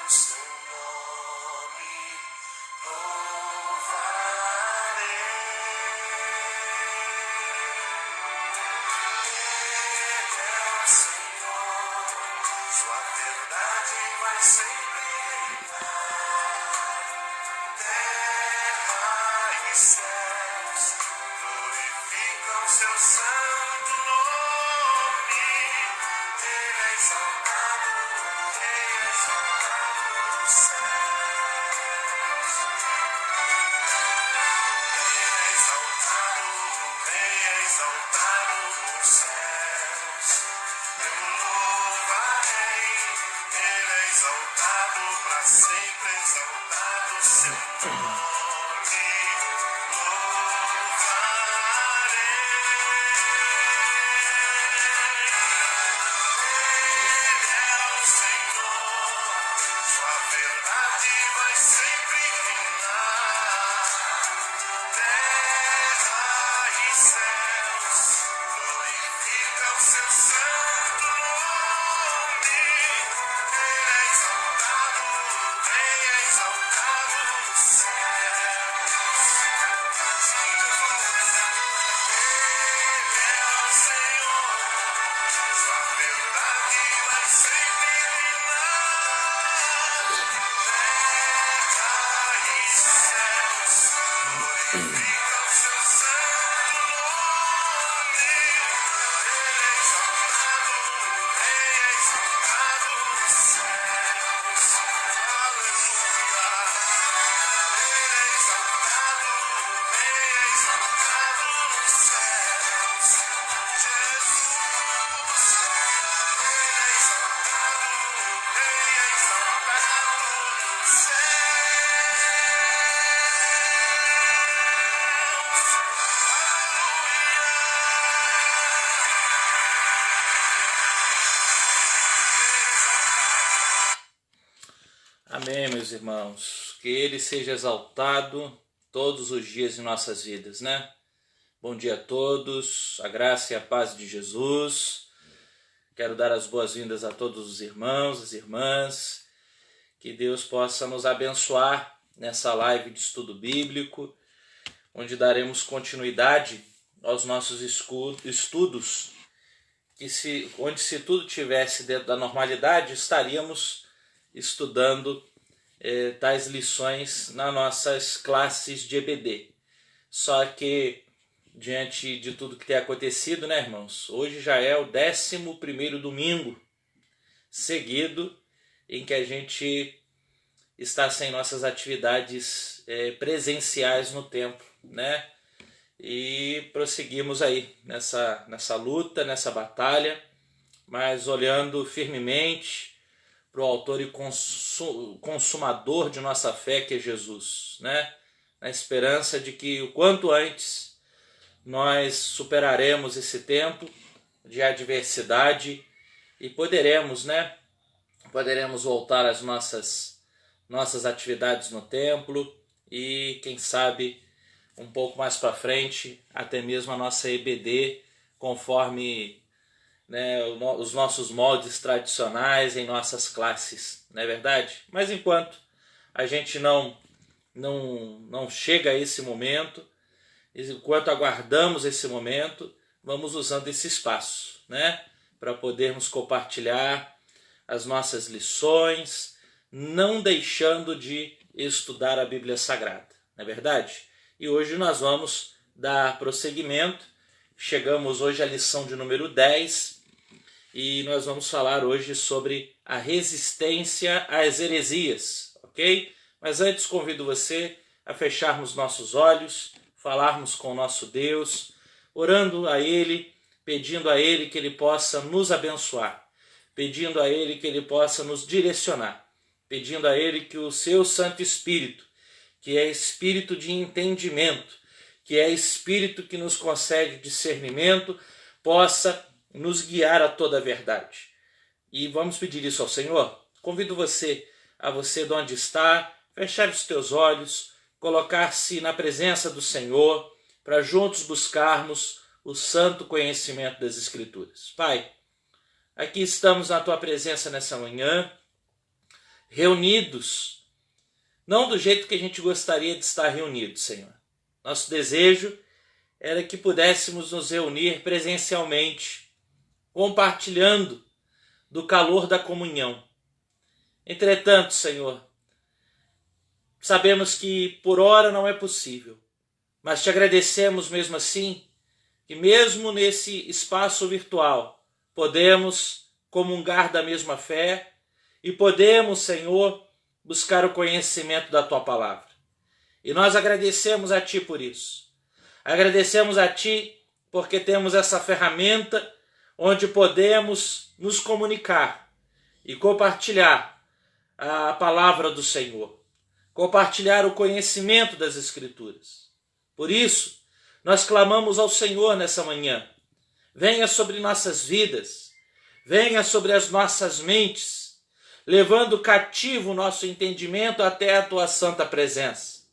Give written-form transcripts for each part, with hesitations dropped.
o seu nome louvarei. Ele é o Senhor, sua verdade vai sempre reinar. Terra e céus glorificam seu santo nome. Ele é exaltado, Rei é exaltado nos céus. Ele é exaltado, Rei é exaltado nos céus. Eu louvarei, Ele é exaltado para sempre, exaltado seu nome. Amém, meus irmãos. Que Ele seja exaltado todos os dias em nossas vidas, né? Bom dia a todos, a graça e a paz de Jesus. Quero dar as boas-vindas a todos os irmãos, as irmãs. Que Deus possa nos abençoar nessa live de estudo bíblico, onde daremos continuidade aos nossos estudos, onde se tudo tivesse dentro da normalidade, estaríamos estudando tais lições nas nossas classes de EBD. Só que, diante de tudo que tem acontecido, né, irmãos? Hoje já é o 11º domingo seguido em que a gente está sem nossas atividades presenciais no templo, né? E prosseguimos aí nessa luta, nessa batalha, mas olhando firmemente para o autor e consumador de nossa fé, que é Jesus, né? Na esperança de que o quanto antes nós superaremos esse tempo de adversidade e poderemos voltar às nossas atividades no templo e, quem sabe, um pouco mais para frente, até mesmo a nossa EBD, conforme, né, os nossos moldes tradicionais em nossas classes, não é verdade? Mas enquanto a gente não chega a esse momento, enquanto aguardamos esse momento, vamos usando esse espaço, né, para podermos compartilhar as nossas lições, não deixando de estudar a Bíblia Sagrada, não é verdade? E hoje nós vamos dar prosseguimento. Chegamos hoje à lição de número 10 e nós vamos falar hoje sobre a resistência às heresias, ok? Mas antes convido você a fecharmos nossos olhos, falarmos com o nosso Deus, orando a Ele, pedindo a Ele que Ele possa nos abençoar, pedindo a Ele que Ele possa nos direcionar, pedindo a Ele que o seu Santo Espírito, que é espírito de entendimento, que é espírito que nos concede discernimento, possa nos guiar a toda a verdade. E vamos pedir isso ao Senhor. Convido você de onde está, fechar os teus olhos, colocar-se na presença do Senhor, para juntos buscarmos o santo conhecimento das Escrituras. Pai, aqui estamos na Tua presença nessa manhã, reunidos, não do jeito que a gente gostaria de estar reunidos, Senhor. Nosso desejo era que pudéssemos nos reunir presencialmente, compartilhando do calor da comunhão. Entretanto, Senhor, sabemos que por hora não é possível, mas te agradecemos mesmo assim, que mesmo nesse espaço virtual podemos comungar da mesma fé e podemos, Senhor, buscar o conhecimento da Tua palavra. E nós agradecemos a Ti por isso. Agradecemos a Ti porque temos essa ferramenta onde podemos nos comunicar e compartilhar a palavra do Senhor, compartilhar o conhecimento das Escrituras. Por isso, nós clamamos ao Senhor nessa manhã. Venha sobre nossas vidas, venha sobre as nossas mentes, levando cativo o nosso entendimento até a Tua santa presença.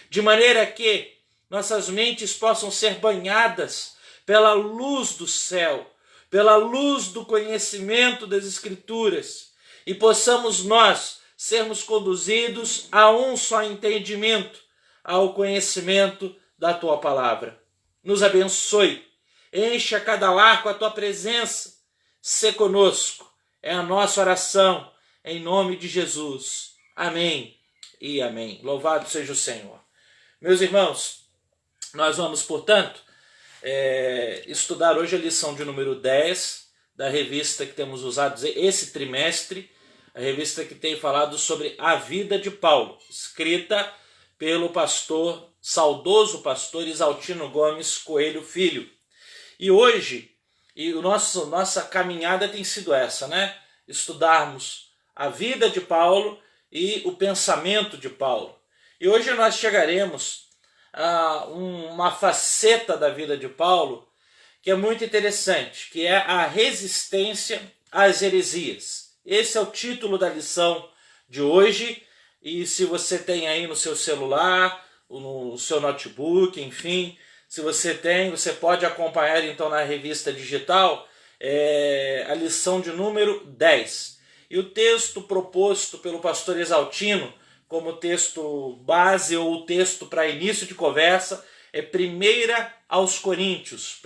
De maneira que nossas mentes possam ser banhadas pela luz do céu, pela luz do conhecimento das Escrituras, e possamos nós sermos conduzidos a um só entendimento, ao conhecimento da Tua palavra. Nos abençoe, encha cada lar com a Tua presença, sê conosco, é a nossa oração, em nome de Jesus. Amém e amém. Louvado seja o Senhor. Meus irmãos, nós vamos, portanto, estudar hoje a lição de número 10 da revista que temos usado esse trimestre, a revista que tem falado sobre a vida de Paulo, escrita pelo saudoso pastor Isaltino Gomes Coelho Filho. E hoje, nossa caminhada tem sido essa, né? Estudarmos a vida de Paulo e o pensamento de Paulo. E hoje nós chegaremos a uma faceta da vida de Paulo que é muito interessante, que é a resistência às heresias. Esse é o título da lição de hoje, e se você tem aí no seu celular, no seu notebook, enfim, se você tem, você pode acompanhar então na revista digital a lição de número 10. E o texto proposto pelo pastor Isaltino como texto base ou o texto para início de conversa é 1 Coríntios,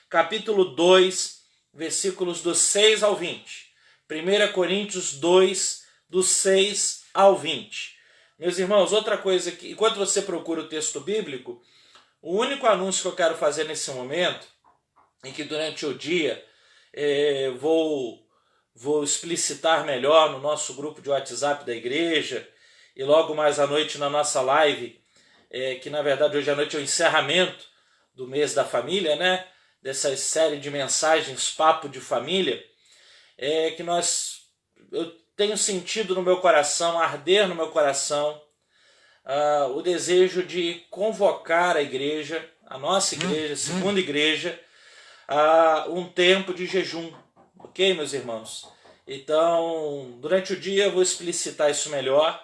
capítulo 2, versículos do 6 ao 20. 1 Coríntios 2, do 6 ao 20. Meus irmãos, outra coisa que, enquanto você procura o texto bíblico, o único anúncio que eu quero fazer nesse momento, em que durante o dia vou explicitar melhor no nosso grupo de WhatsApp da igreja e logo mais à noite na nossa live, que na verdade hoje à noite é o encerramento do mês da família, né? Dessa série de mensagens Papo de Família, eu tenho sentido no meu coração, arder no meu coração, o desejo de convocar a igreja, a nossa igreja, a segunda igreja, a um tempo de jejum. Ok, meus irmãos? Então, durante o dia eu vou explicitar isso melhor,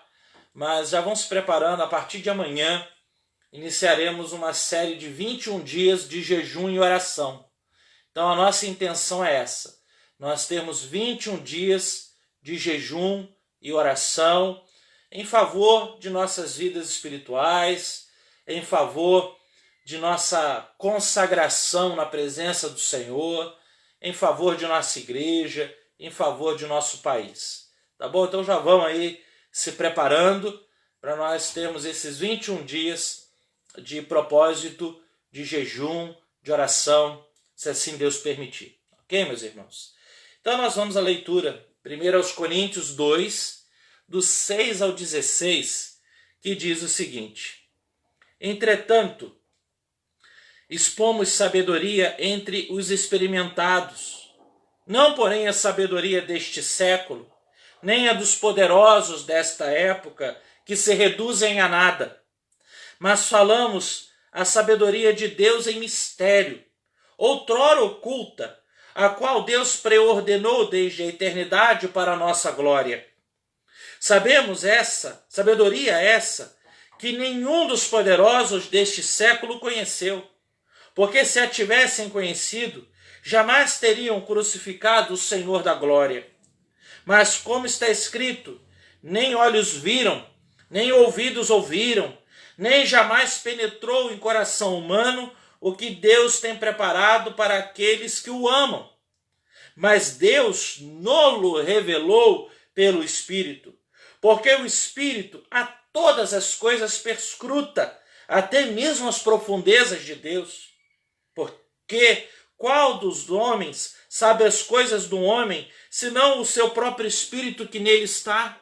mas já vão se preparando, a partir de amanhã iniciaremos uma série de 21 dias de jejum e oração. Então a nossa intenção é essa, nós temos 21 dias de jejum e oração em favor de nossas vidas espirituais, em favor de nossa consagração na presença do Senhor, em favor de nossa igreja, em favor de nosso país. Tá bom? Então já vão aí se preparando para nós termos esses 21 dias de propósito, de jejum, de oração, se assim Deus permitir. Ok, meus irmãos? Então nós vamos à leitura, 1 Coríntios 2, do 6 ao 16, que diz o seguinte: Entretanto, expomos sabedoria entre os experimentados, não porém a sabedoria deste século, nem a dos poderosos desta época, que se reduzem a nada. Mas falamos a sabedoria de Deus em mistério, outrora oculta, a qual Deus preordenou desde a eternidade para a nossa glória. Sabemos sabedoria essa, que nenhum dos poderosos deste século conheceu, porque se a tivessem conhecido, jamais teriam crucificado o Senhor da glória. Mas como está escrito, nem olhos viram, nem ouvidos ouviram, nem jamais penetrou em coração humano o que Deus tem preparado para aqueles que o amam. Mas Deus nolo revelou pelo Espírito, porque o Espírito a todas as coisas perscruta, até mesmo as profundezas de Deus. Porque qual dos homens sabe as coisas do homem, senão o seu próprio Espírito que nele está?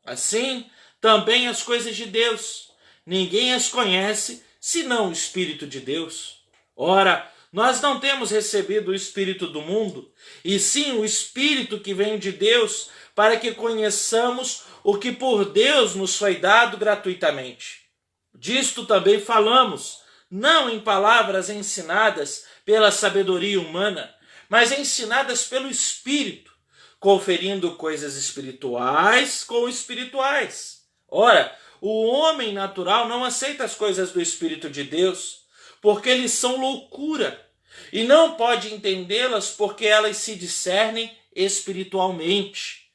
Assim, também as coisas de Deus. Ninguém as conhece, senão o Espírito de Deus. Ora, nós não temos recebido o Espírito do mundo, e sim o Espírito que vem de Deus, para que conheçamos o que por Deus nos foi dado gratuitamente. Disto também falamos, não em palavras ensinadas pela sabedoria humana, mas ensinadas pelo Espírito, conferindo coisas espirituais com espirituais. Ora, o homem natural não aceita as coisas do Espírito de Deus, porque eles são loucura, e não pode entendê-las porque elas se discernem espiritualmente.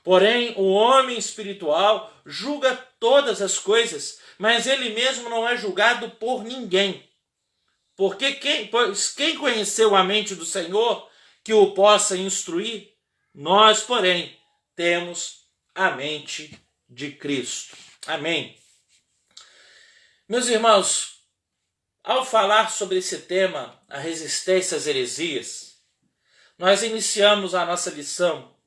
Porém, o homem espiritual julga todas as coisas, mas ele mesmo não é julgado por ninguém. Pois quem conheceu a mente do Senhor que o possa instruir? Nós, porém, temos a mente de Cristo. Amém. Meus irmãos, ao falar sobre esse tema, a resistência às heresias, nós iniciamos a nossa lição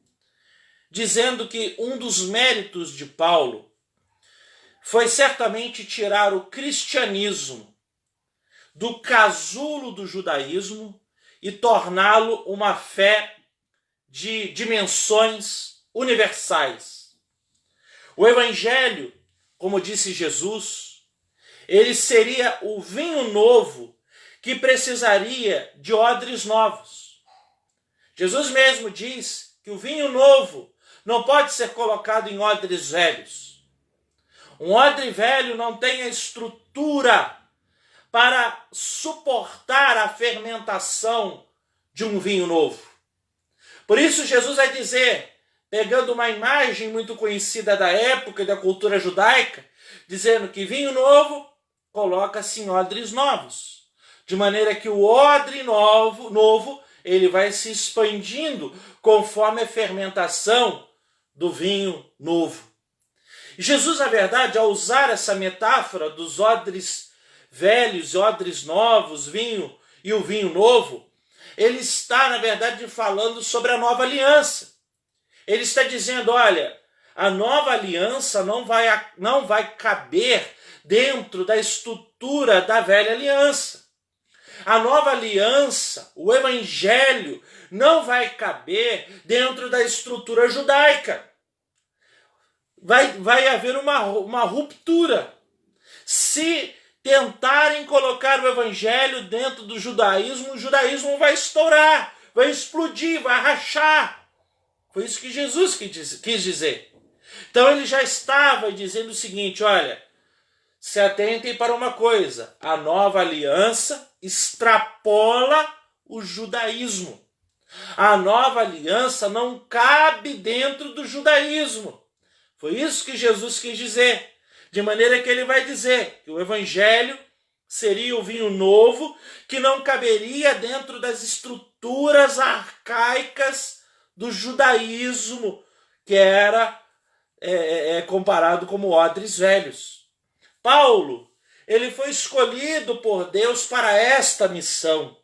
dizendo que um dos méritos de Paulo foi certamente tirar o cristianismo do casulo do judaísmo e torná-lo uma fé de dimensões universais. O evangelho, como disse Jesus, ele seria o vinho novo que precisaria de odres novos. Jesus mesmo diz que o vinho novo não pode ser colocado em odres velhos. Um odre velho não tem a estrutura para suportar a fermentação de um vinho novo. Por isso Jesus vai dizer, pegando uma imagem muito conhecida da época e da cultura judaica, dizendo que vinho novo coloca-se em odres novos, de maneira que o odre novo ele vai se expandindo conforme a fermentação do vinho novo. E Jesus, na verdade, ao usar essa metáfora dos odres velhos, odres novos, vinho e o vinho novo, ele está, na verdade, falando sobre a nova aliança. Ele está dizendo, olha, a nova aliança não vai caber dentro da estrutura da velha aliança. A nova aliança, o evangelho, não vai caber dentro da estrutura judaica. Vai haver uma ruptura. Se tentarem colocar o evangelho dentro do judaísmo, o judaísmo vai estourar, vai explodir, vai rachar. Foi isso que Jesus quis dizer. Então ele já estava dizendo o seguinte, olha, se atentem para uma coisa, a nova aliança extrapola o judaísmo. A nova aliança não cabe dentro do judaísmo. Foi isso que Jesus quis dizer. De maneira que ele vai dizer que o evangelho seria o vinho novo que não caberia dentro das estruturas arcaicas do judaísmo, que era comparado como odres velhos. Paulo, ele foi escolhido por Deus para esta missão.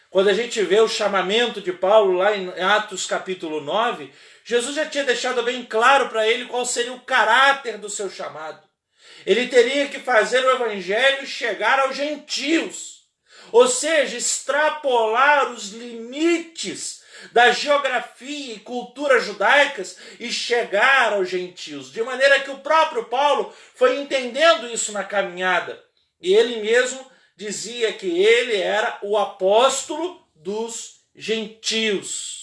Quando a gente vê o chamamento de Paulo lá em Atos capítulo 9, Jesus já tinha deixado bem claro para ele qual seria o caráter do seu chamado. Ele teria que fazer o evangelho chegar aos gentios, ou seja, extrapolar os limites da geografia e cultura judaicas e chegar aos gentios. De maneira que o próprio Paulo foi entendendo isso na caminhada. E ele mesmo dizia que ele era o apóstolo dos gentios.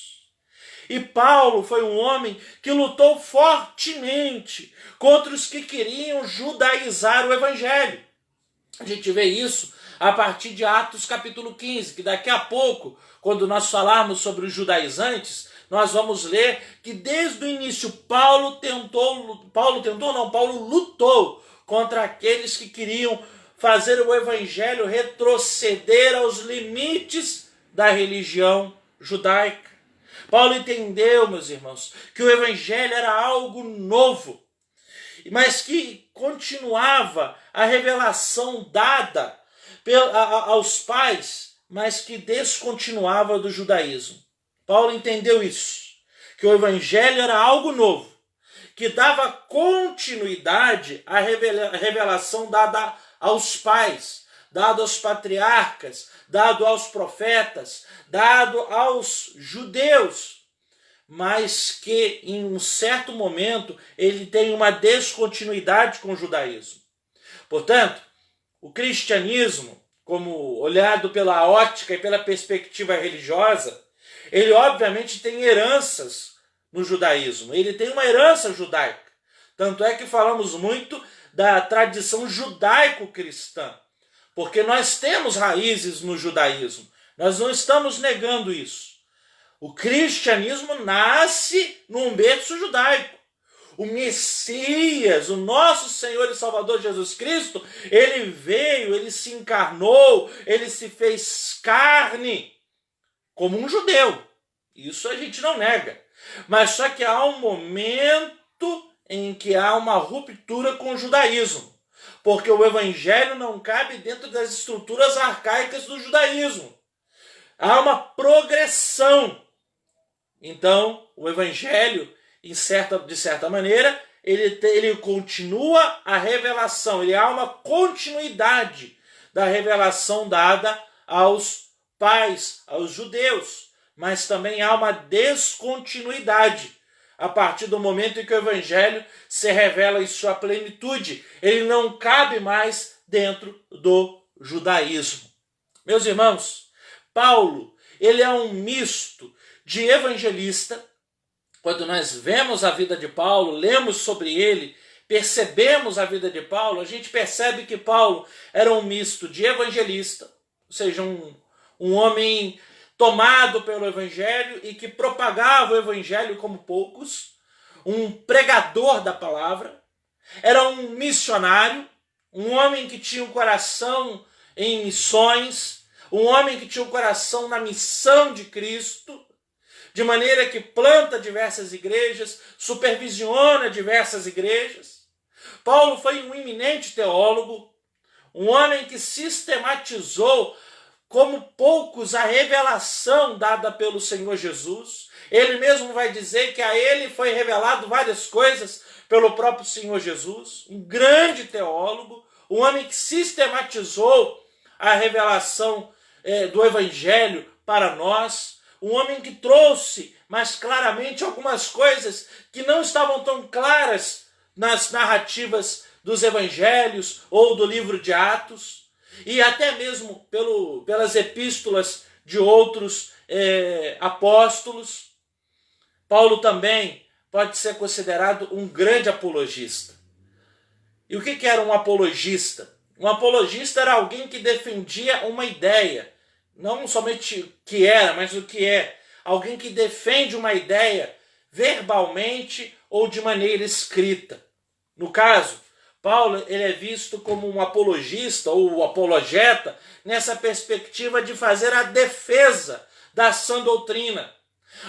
E Paulo foi um homem que lutou fortemente contra os que queriam judaizar o evangelho. A gente vê isso a partir de Atos capítulo 15, que daqui a pouco, quando nós falarmos sobre os judaizantes, nós vamos ler que desde o início Paulo lutou contra aqueles que queriam fazer o evangelho retroceder aos limites da religião judaica. Paulo entendeu, meus irmãos, que o evangelho era algo novo, mas que continuava a revelação dada aos pais, mas que descontinuava do judaísmo. Paulo entendeu isso, que o evangelho era algo novo, que dava continuidade à revelação dada aos pais, dado aos patriarcas, dado aos profetas, dado aos judeus, mas que em um certo momento ele tem uma descontinuidade com o judaísmo. Portanto, o cristianismo, como olhado pela ótica e pela perspectiva religiosa, ele obviamente tem heranças no judaísmo, ele tem uma herança judaica. Tanto é que falamos muito da tradição judaico-cristã, porque nós temos raízes no judaísmo, nós não estamos negando isso. O cristianismo nasce num berço judaico. O Messias, o nosso Senhor e Salvador Jesus Cristo, ele veio, ele se encarnou, ele se fez carne como um judeu. Isso a gente não nega. Mas só que há um momento em que há uma ruptura com o judaísmo, porque o evangelho não cabe dentro das estruturas arcaicas do judaísmo. Há uma progressão. Então, o evangelho, de certa maneira, ele continua a revelação, ele há uma continuidade da revelação dada aos pais, aos judeus, mas também há uma descontinuidade a partir do momento em que o evangelho se revela em sua plenitude. Ele não cabe mais dentro do judaísmo. Meus irmãos, Paulo, ele é um misto de evangelista. Quando nós vemos a vida de Paulo, lemos sobre ele, percebemos a vida de Paulo, a gente percebe que Paulo era um misto de evangelista, ou seja, um homem tomado pelo evangelho e que propagava o evangelho como poucos, um pregador da palavra, era um missionário, um homem que tinha um coração em missões, um homem que tinha um coração na missão de Cristo, de maneira que planta diversas igrejas, supervisiona diversas igrejas. Paulo foi um eminente teólogo, um homem que sistematizou como poucos a revelação dada pelo Senhor Jesus. Ele mesmo vai dizer que a ele foi revelado várias coisas pelo próprio Senhor Jesus. Um grande teólogo, um homem que sistematizou a revelação do Evangelho para nós. Um homem que trouxe mais claramente algumas coisas que não estavam tão claras nas narrativas dos Evangelhos ou do livro de Atos, e até mesmo pelas epístolas de outros apóstolos. Paulo também pode ser considerado um grande apologista. E o que era um apologista? Um apologista era alguém que defendia uma ideia, não somente o que era, mas o que é. Alguém que defende uma ideia verbalmente ou de maneira escrita. No caso, Paulo ele é visto como um apologista ou apologeta nessa perspectiva de fazer a defesa da sã doutrina,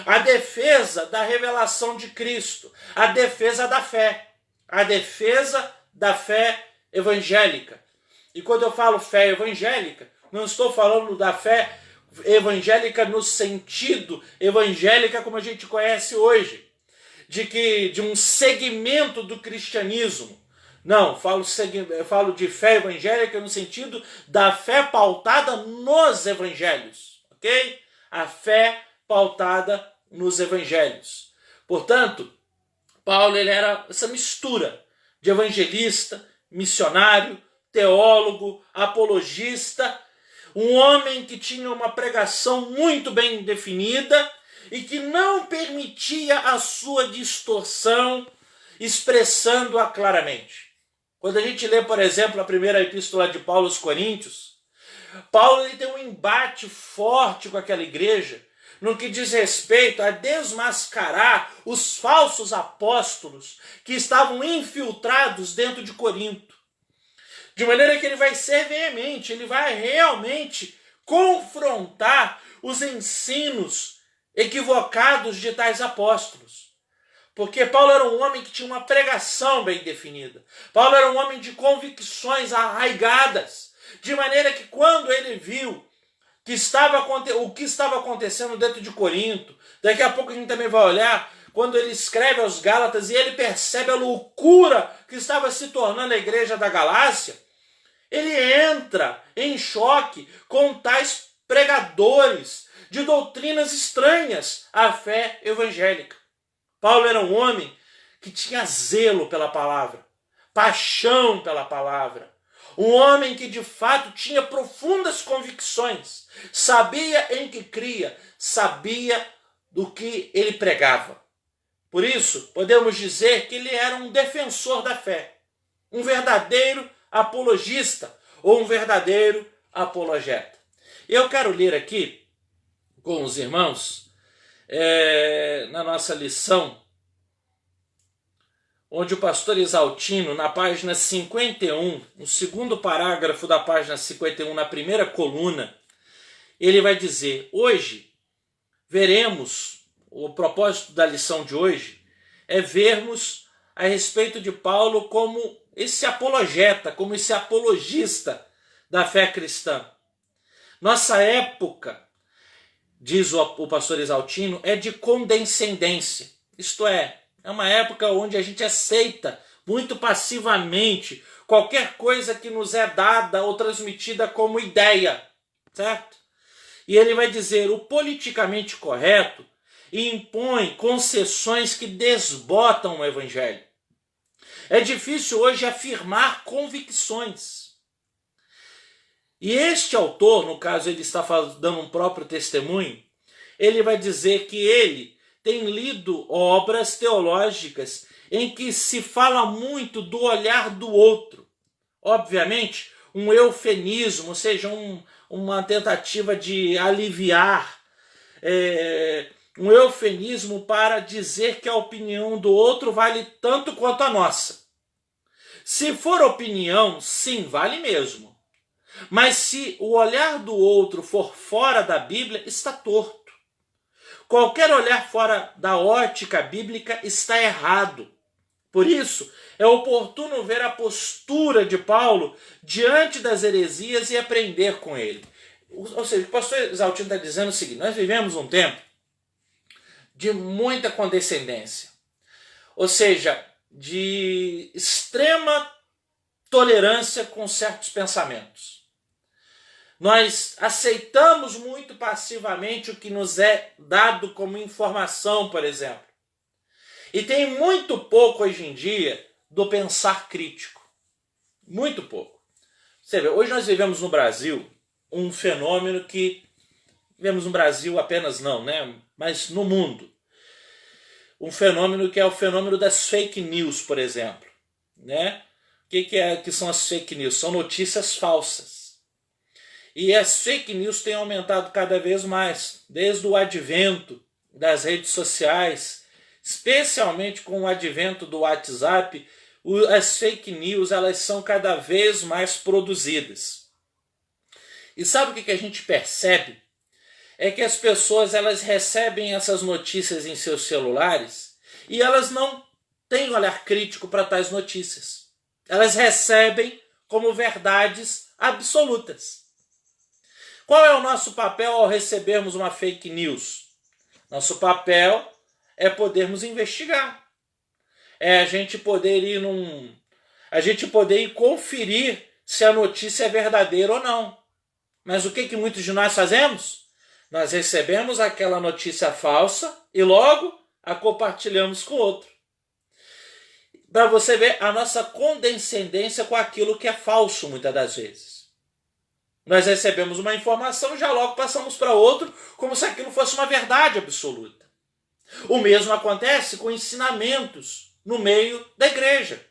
a defesa da revelação de Cristo, a defesa da fé evangélica. E quando eu falo fé evangélica, não estou falando da fé evangélica no sentido evangélica como a gente conhece hoje, de um segmento do cristianismo. Não, falo de fé evangélica no sentido da fé pautada nos evangelhos, ok? A fé pautada nos evangelhos. Portanto, Paulo ele era essa mistura de evangelista, missionário, teólogo, apologista, um homem que tinha uma pregação muito bem definida e que não permitia a sua distorção, expressando-a claramente. Quando a gente lê, por exemplo, a primeira epístola de Paulo aos Coríntios, Paulo ele tem um embate forte com aquela igreja, no que diz respeito a desmascarar os falsos apóstolos que estavam infiltrados dentro de Corinto. De maneira que ele vai ser veemente, ele vai realmente confrontar os ensinos equivocados de tais apóstolos. Porque Paulo era um homem que tinha uma pregação bem definida. Paulo era um homem de convicções arraigadas. De maneira que quando ele viu o que estava acontecendo dentro de Corinto, daqui a pouco a gente também vai olhar, quando ele escreve aos Gálatas e ele percebe a loucura que estava se tornando a igreja da Galácia, ele entra em choque com tais pregadores de doutrinas estranhas à fé evangélica. Paulo era um homem que tinha zelo pela palavra, paixão pela palavra. Um homem que de fato tinha profundas convicções, sabia em que cria, sabia do que ele pregava. Por isso, podemos dizer que ele era um defensor da fé, um verdadeiro apologista ou um verdadeiro apologeta. Eu quero ler aqui com os irmãos, na nossa lição, onde o pastor Exaltino, na página 51, no segundo parágrafo da página 51, na primeira coluna, ele vai dizer: hoje veremos, o propósito da lição de hoje é vermos a respeito de Paulo como esse apologeta, como esse apologista da fé cristã. Nossa época, diz o pastor Exaltino, é de condescendência, isto é uma época onde a gente aceita muito passivamente qualquer coisa que nos é dada ou transmitida como ideia, certo? E ele vai dizer: o politicamente correto impõe concessões que desbotam o evangelho. É difícil hoje afirmar convicções. E este autor, no caso ele está dando um próprio testemunho, ele vai dizer que ele tem lido obras teológicas em que se fala muito do olhar do outro. Obviamente, um eufemismo, ou seja, uma tentativa de aliviar, um eufemismo para dizer que a opinião do outro vale tanto quanto a nossa. Se for opinião, sim, vale mesmo. Mas se o olhar do outro for fora da Bíblia, está torto. Qualquer olhar fora da ótica bíblica está errado. Por isso, é oportuno ver a postura de Paulo diante das heresias e aprender com ele. Ou seja, o pastor Exaltino está dizendo o seguinte: nós vivemos um tempo de muita condescendência. Ou seja, de extrema tolerância com certos pensamentos. Nós aceitamos muito passivamente o que nos é dado como informação, por exemplo. E tem muito pouco hoje em dia do pensar crítico. Muito pouco. Você vê, hoje nós vivemos no Brasil um fenômeno que... Vivemos no Brasil apenas não, né? Mas no mundo. Um fenômeno que é o fenômeno das fake news, por exemplo. Né? O que são as fake news? São notícias falsas. E as fake news têm aumentado cada vez mais, desde o advento das redes sociais, especialmente com o advento do WhatsApp, as fake news elas são cada vez mais produzidas. E sabe o que a gente percebe? É que as pessoas elas recebem essas notícias em seus celulares e elas não têm olhar crítico para tais notícias. Elas recebem como verdades absolutas. Qual é o nosso papel ao recebermos uma fake news? Nosso papel é podermos investigar. É a gente poder ir conferir se a notícia é verdadeira ou não. Mas o que muitos de nós fazemos? Nós recebemos aquela notícia falsa e logo a compartilhamos com outro. Para você ver a nossa condescendência com aquilo que é falso muitas das vezes. Nós recebemos uma informação e já logo passamos para outro como se aquilo fosse uma verdade absoluta. O mesmo acontece com ensinamentos no meio da igreja.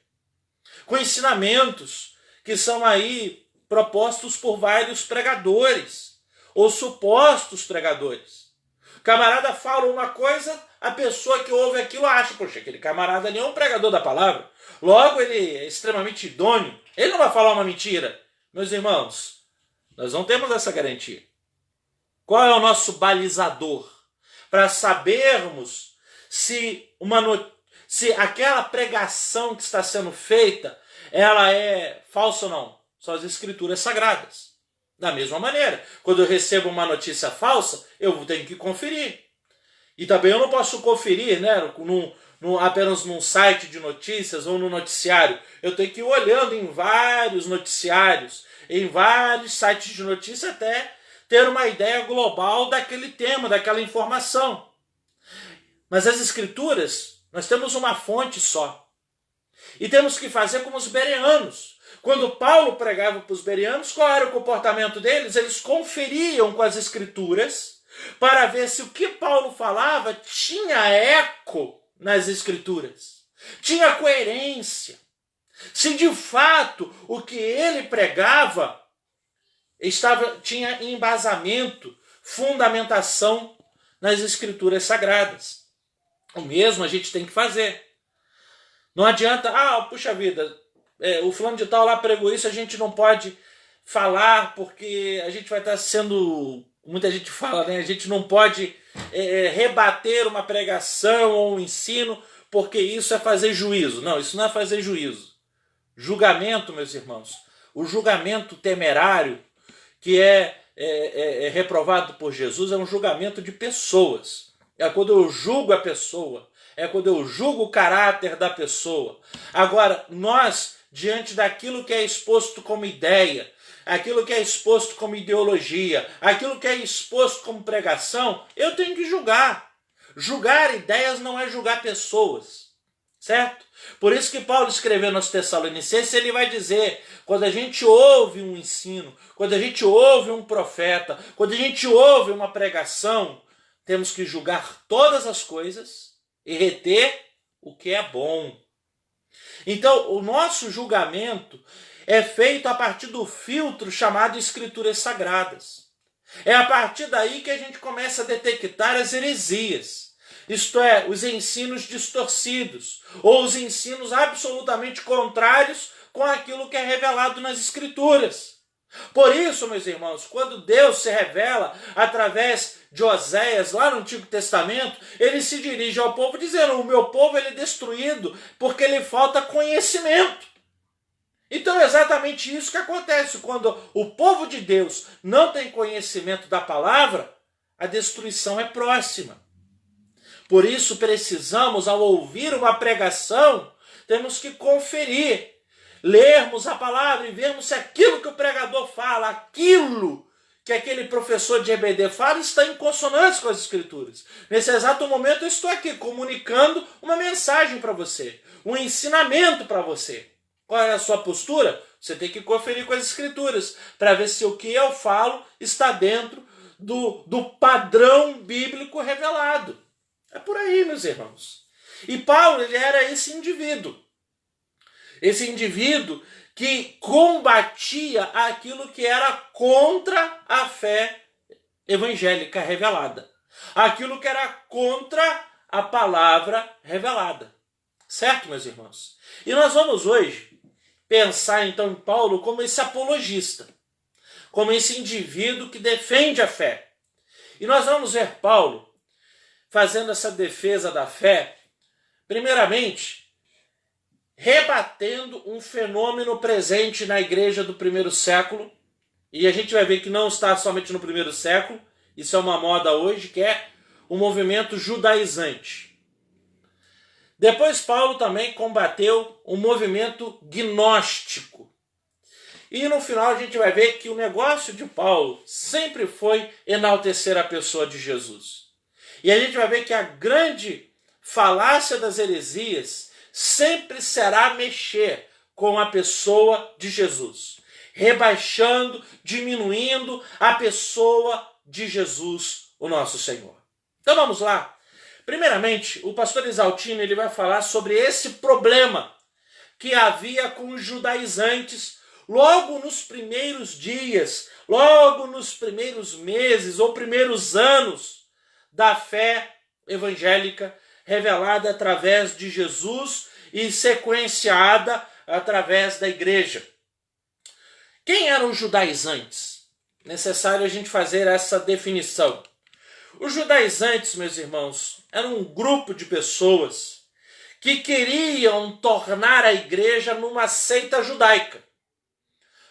Com ensinamentos que são aí propostos por vários pregadores ou supostos pregadores. O camarada fala uma coisa, a pessoa que ouve aquilo acha, poxa, aquele camarada ali é um pregador da palavra. Logo, ele é extremamente idôneo. Ele não vai falar uma mentira. Meus irmãos, nós não temos essa garantia. Qual é o nosso balizador para sabermos se aquela pregação que está sendo feita, ela é falsa ou não? São as escrituras sagradas. Da mesma maneira, quando eu recebo uma notícia falsa, eu tenho que conferir. E também eu não posso conferir, né, apenas num site de notícias ou no noticiário. Eu tenho que ir olhando em vários noticiários, em vários sites de notícia, até ter uma ideia global daquele tema, daquela informação. Mas as escrituras, nós temos uma fonte só. E temos que fazer como os bereanos. Quando Paulo pregava para os bereanos, qual era o comportamento deles? Eles conferiam com as escrituras para ver se o que Paulo falava tinha eco nas escrituras, tinha coerência, se de fato o que ele pregava tinha embasamento, fundamentação nas escrituras sagradas. O mesmo a gente tem que fazer. Não adianta, puxa vida, o fulano de tal lá pregou isso, a gente não pode falar porque a gente vai estar sendo, muita gente fala, né? A gente não pode rebater uma pregação ou um ensino porque isso é fazer juízo. Não, isso não é fazer juízo. Julgamento, meus irmãos, o julgamento temerário que é reprovado por Jesus é um julgamento de pessoas. É quando eu julgo a pessoa, é quando eu julgo o caráter da pessoa. Agora, nós, diante daquilo que é exposto como ideia, aquilo que é exposto como ideologia, aquilo que é exposto como pregação, eu tenho que julgar. Julgar ideias não é julgar pessoas, certo? Por isso que Paulo, escrevendo aos Tessalonicenses, ele vai dizer, quando a gente ouve um ensino, quando a gente ouve um profeta, quando a gente ouve uma pregação, temos que julgar todas as coisas e reter o que é bom. Então, o nosso julgamento é feito a partir do filtro chamado Escrituras Sagradas. É a partir daí que a gente começa a detectar as heresias, isto é, os ensinos distorcidos, ou os ensinos absolutamente contrários com aquilo que é revelado nas Escrituras. Por isso, meus irmãos, quando Deus se revela através de Oséias, lá no Antigo Testamento, ele se dirige ao povo dizendo, o meu povo ele é destruído porque lhe falta conhecimento. Então é exatamente isso que acontece. Quando o povo de Deus não tem conhecimento da palavra, a destruição é próxima. Por isso precisamos, ao ouvir uma pregação, temos que conferir, lermos a palavra e vermos se aquilo que o pregador fala, aquilo que aquele professor de EBD fala, está em consonância com as Escrituras. Nesse exato momento eu estou aqui comunicando uma mensagem para você, um ensinamento para você. Qual é a sua postura? Você tem que conferir com as Escrituras para ver se o que eu falo está dentro do padrão bíblico revelado. É por aí, meus irmãos. E Paulo, ele era esse indivíduo. Esse indivíduo que combatia aquilo que era contra a fé evangélica revelada. Aquilo que era contra a palavra revelada. Certo, meus irmãos? E nós vamos hoje pensar então em Paulo como esse apologista, como esse indivíduo que defende a fé. E nós vamos ver Paulo fazendo essa defesa da fé, primeiramente, rebatendo um fenômeno presente na igreja do primeiro século, e a gente vai ver que não está somente no primeiro século, isso é uma moda hoje, que é o movimento judaizante. Depois Paulo também combateu o movimento gnóstico. E no final a gente vai ver que o negócio de Paulo sempre foi enaltecer a pessoa de Jesus. E a gente vai ver que a grande falácia das heresias sempre será mexer com a pessoa de Jesus, rebaixando, diminuindo a pessoa de Jesus, o nosso Senhor. Então vamos lá. Primeiramente, o pastor Exaltino ele vai falar sobre esse problema que havia com os judaizantes logo nos primeiros dias, logo nos primeiros meses ou primeiros anos da fé evangélica revelada através de Jesus e sequenciada através da igreja. Quem eram os judaizantes? Necessário a gente fazer essa definição. Os judaizantes, meus irmãos, eram um grupo de pessoas que queriam tornar a igreja numa seita judaica.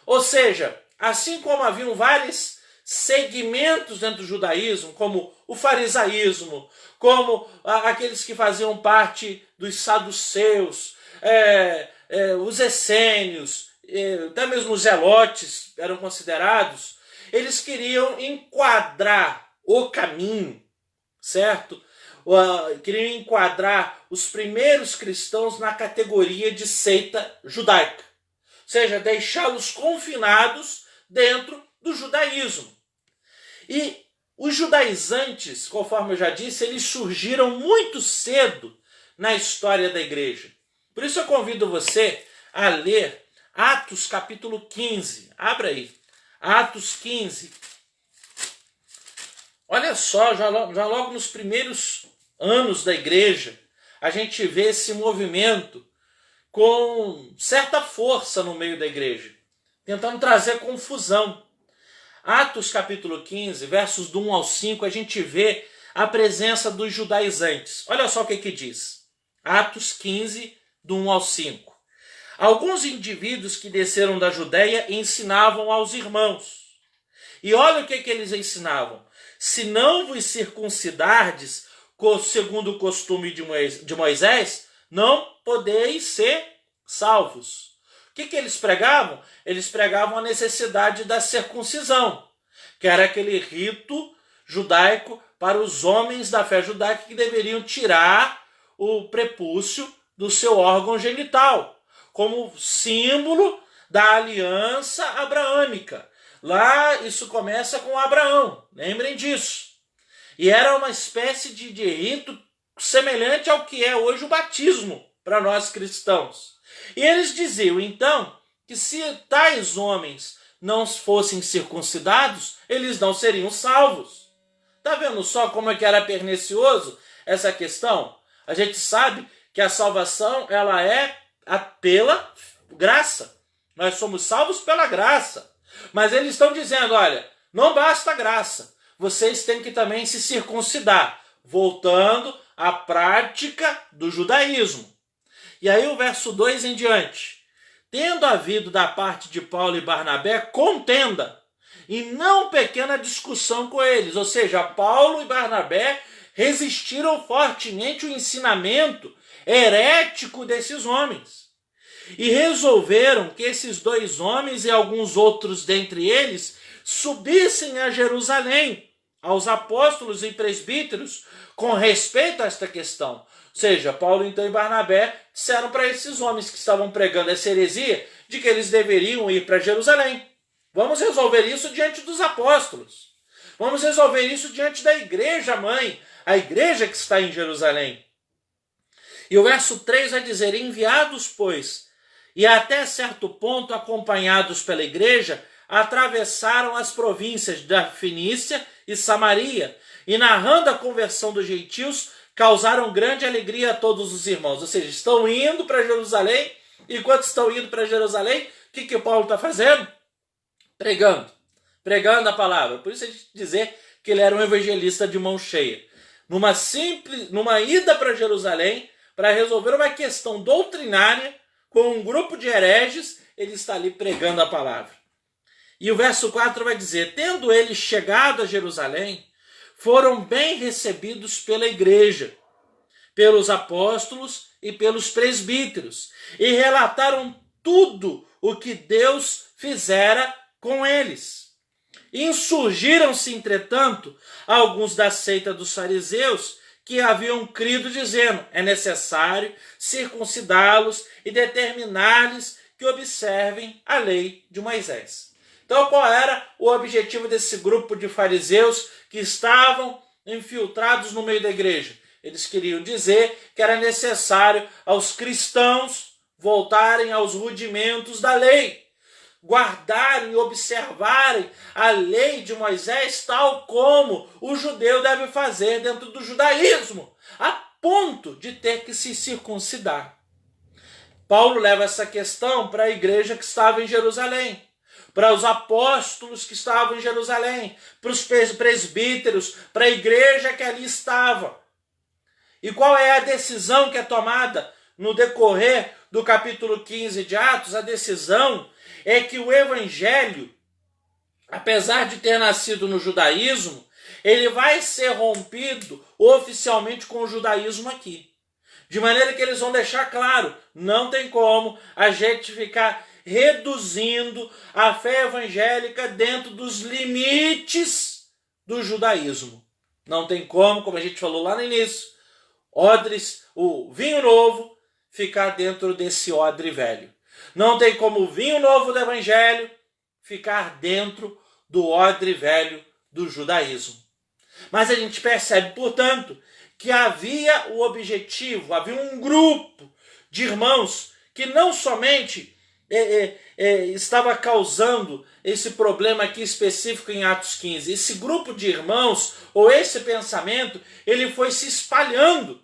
Ou seja, assim como haviam vários segmentos dentro do judaísmo, como o farisaísmo, como aqueles que faziam parte dos saduceus, os essênios, até mesmo os zelotes eram considerados, eles queriam enquadrar o caminho, certo? Queriam enquadrar os primeiros cristãos na categoria de seita judaica. Ou seja, deixá-los confinados dentro do judaísmo. E os judaizantes, conforme eu já disse, eles surgiram muito cedo na história da igreja. Por isso eu convido você a ler Atos capítulo 15. Abra aí. Atos 15. Olha só, já logo nos primeiros anos da igreja, a gente vê esse movimento com certa força no meio da igreja, tentando trazer confusão. Atos capítulo 15, versos do 1 ao 5, a gente vê a presença dos judaizantes. Olha só o que diz. Atos 15, do 1 ao 5. Alguns indivíduos que desceram da Judéia ensinavam aos irmãos. E olha o que eles ensinavam. Se não vos circuncidardes, segundo o costume de Moisés, não podeis ser salvos. O que eles pregavam? Eles pregavam a necessidade da circuncisão, que era aquele rito judaico para os homens da fé judaica que deveriam tirar o prepúcio do seu órgão genital, como símbolo da aliança abraâmica. Lá isso começa com Abraão, lembrem disso. E era uma espécie de rito semelhante ao que é hoje o batismo para nós cristãos. E eles diziam, então, que se tais homens não fossem circuncidados, eles não seriam salvos. Está vendo só como é que era pernicioso essa questão? A gente sabe que a salvação ela é pela graça. Nós somos salvos pela graça. Mas eles estão dizendo, olha, não basta a graça. Vocês têm que também se circuncidar, voltando à prática do judaísmo. E aí o verso 2 em diante. Tendo havido da parte de Paulo e Barnabé contenda, e não pequena discussão com eles. Ou seja, Paulo e Barnabé resistiram fortemente ao ensinamento herético desses homens. E resolveram que esses dois homens e alguns outros dentre eles subissem a Jerusalém, aos apóstolos e presbíteros, com respeito a esta questão. Ou seja, Paulo então e Barnabé disseram para esses homens que estavam pregando essa heresia de que eles deveriam ir para Jerusalém. Vamos resolver isso diante dos apóstolos. Vamos resolver isso diante da igreja mãe, a igreja que está em Jerusalém. E o verso 3 vai dizer, enviados, pois, e até certo ponto acompanhados pela igreja, atravessaram as províncias da Fenícia e Samaria, e narrando a conversão dos gentios, causaram grande alegria a todos os irmãos. Ou seja, estão indo para Jerusalém, e enquanto estão indo para Jerusalém, o que Paulo está fazendo? Pregando a palavra. Por isso a gente dizer que ele era um evangelista de mão cheia. Numa ida para Jerusalém, para resolver uma questão doutrinária, com um grupo de hereges, ele está ali pregando a palavra. E o verso 4 vai dizer, tendo eles chegado a Jerusalém, foram bem recebidos pela igreja, pelos apóstolos e pelos presbíteros, e relataram tudo o que Deus fizera com eles. Insurgiram-se, entretanto, alguns da seita dos fariseus, que haviam crido, dizendo, é necessário circuncidá-los e determinar-lhes que observem a lei de Moisés. Então, qual era o objetivo desse grupo de fariseus que estavam infiltrados no meio da igreja? Eles queriam dizer que era necessário aos cristãos voltarem aos rudimentos da lei, guardarem e observarem a lei de Moisés, tal como o judeu deve fazer dentro do judaísmo, a ponto de ter que se circuncidar. Paulo leva essa questão para a igreja que estava em Jerusalém, para os apóstolos que estavam em Jerusalém, para os presbíteros, para a igreja que ali estava. E qual é a decisão que é tomada no decorrer do capítulo 15 de Atos? A decisão é que o evangelho, apesar de ter nascido no judaísmo, ele vai ser rompido oficialmente com o judaísmo aqui. De maneira que eles vão deixar claro, não tem como a gente ficar reduzindo a fé evangélica dentro dos limites do judaísmo. Não tem como a gente falou lá no início, odres, o vinho novo, ficar dentro desse odre velho. Não tem como o vinho novo do evangelho ficar dentro do odre velho do judaísmo. Mas a gente percebe, portanto, que havia o objetivo, havia um grupo de irmãos que não somente estava causando esse problema aqui específico em Atos 15. Esse grupo de irmãos, ou esse pensamento, ele foi se espalhando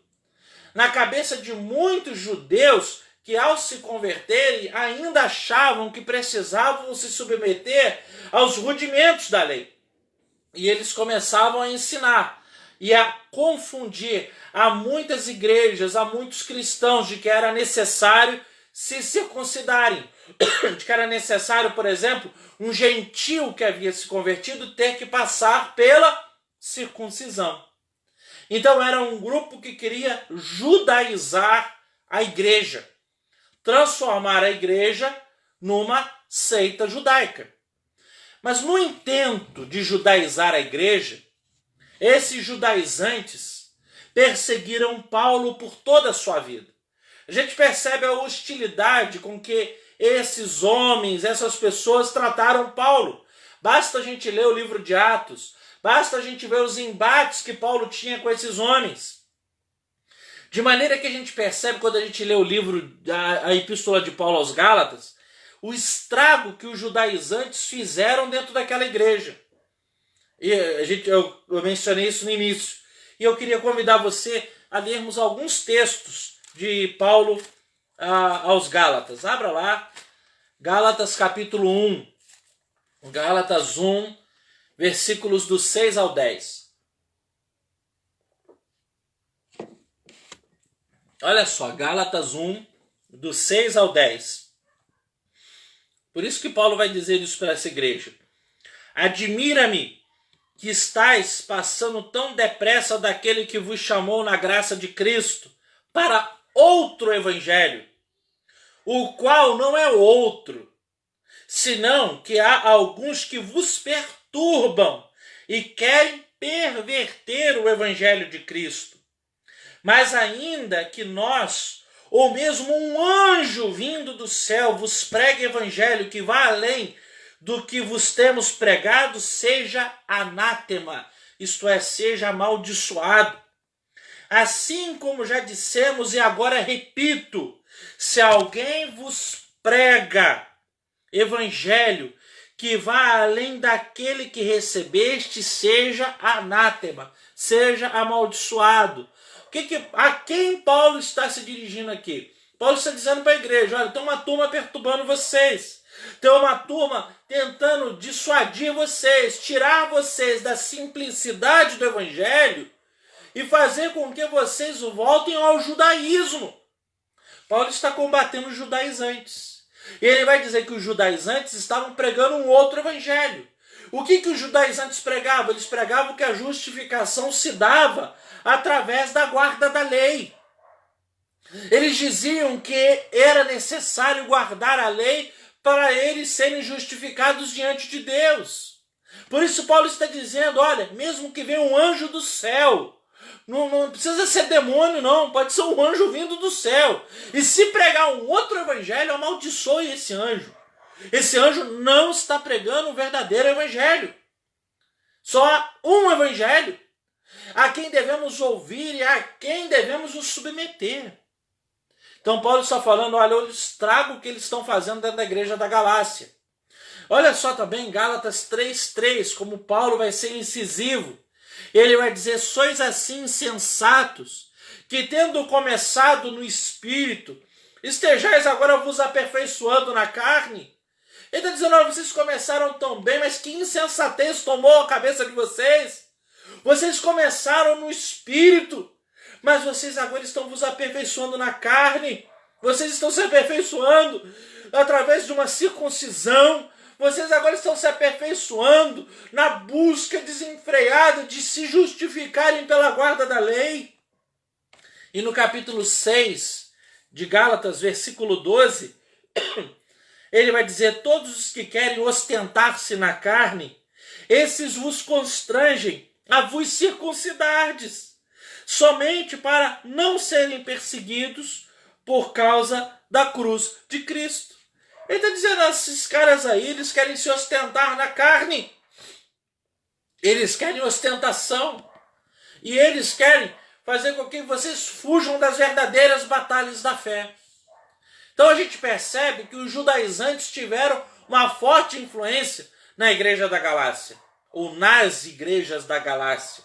na cabeça de muitos judeus que, ao se converterem, ainda achavam que precisavam se submeter aos rudimentos da lei. E eles começavam a ensinar e a confundir a muitas igrejas, a muitos cristãos, de que era necessário se circuncidarem, de que era necessário, por exemplo, um gentio que havia se convertido ter que passar pela circuncisão. Então era um grupo que queria judaizar a igreja, transformar a igreja numa seita judaica. Mas no intento de judaizar a igreja, esses judaizantes perseguiram Paulo por toda a sua vida. A gente percebe a hostilidade com que esses homens, essas pessoas trataram Paulo. Basta a gente ler o livro de Atos, basta a gente ver os embates que Paulo tinha com esses homens. De maneira que a gente percebe, quando a gente lê o livro, a Epístola de Paulo aos Gálatas, o estrago que os judaizantes fizeram dentro daquela igreja. E eu mencionei isso no início. E eu queria convidar você a lermos alguns textos de Paulo aos Gálatas. Abra lá, Gálatas capítulo 1. Gálatas 1, versículos do 6 ao 10. Olha só, Gálatas 1, do 6 ao 10. Por isso que Paulo vai dizer isso para essa igreja. Admira-me que estáis passando tão depressa daquele que vos chamou na graça de Cristo para outro evangelho, o qual não é outro, senão que há alguns que vos perturbam e querem perverter o evangelho de Cristo. Mas ainda que nós, ou mesmo um anjo vindo do céu, vos pregue evangelho que vá além do que vos temos pregado, seja anátema, isto é, seja amaldiçoado. Assim como já dissemos e agora repito, se alguém vos prega evangelho que vá além daquele que recebeste, seja anátema, seja amaldiçoado. A quem Paulo está se dirigindo aqui? Paulo está dizendo para a igreja, olha, tem uma turma perturbando vocês. Tem uma turma tentando dissuadir vocês, tirar vocês da simplicidade do evangelho e fazer com que vocês voltem ao judaísmo. Paulo está combatendo os judaizantes. E ele vai dizer que os judaizantes estavam pregando um outro evangelho. O que os judaizantes pregavam? Eles pregavam que a justificação se dava através da guarda da lei. Eles diziam que era necessário guardar a lei para eles serem justificados diante de Deus. Por isso Paulo está dizendo, olha, mesmo que venha um anjo do céu, não precisa ser demônio não, pode ser um anjo vindo do céu. E se pregar um outro evangelho, amaldiçoe esse anjo. Esse anjo não está pregando o verdadeiro evangelho. Só há um evangelho a quem devemos ouvir e a quem devemos nos submeter. Então Paulo está falando, olha, o estrago que eles estão fazendo dentro da igreja da Galácia. Olha só também Gálatas 3:3, como Paulo vai ser incisivo. Ele vai dizer: sois assim insensatos, que tendo começado no Espírito, estejais agora vos aperfeiçoando na carne. Ele está dizendo: olha, vocês começaram tão bem, mas que insensatez tomou a cabeça de vocês. Vocês começaram no Espírito, mas vocês agora estão vos aperfeiçoando na carne. Vocês estão se aperfeiçoando através de uma circuncisão. Vocês agora estão se aperfeiçoando na busca desenfreada de se justificarem pela guarda da lei. E no capítulo 6 de Gálatas, versículo 12, ele vai dizer: todos os que querem ostentar-se na carne, esses vos constrangem a vos circuncidardes, somente para não serem perseguidos por causa da cruz de Cristo. Ele está dizendo: esses caras aí, eles querem se ostentar na carne. Eles querem ostentação. E eles querem fazer com que vocês fujam das verdadeiras batalhas da fé. Então a gente percebe que os judaizantes tiveram uma forte influência na igreja da Galácia, ou nas igrejas da Galácia.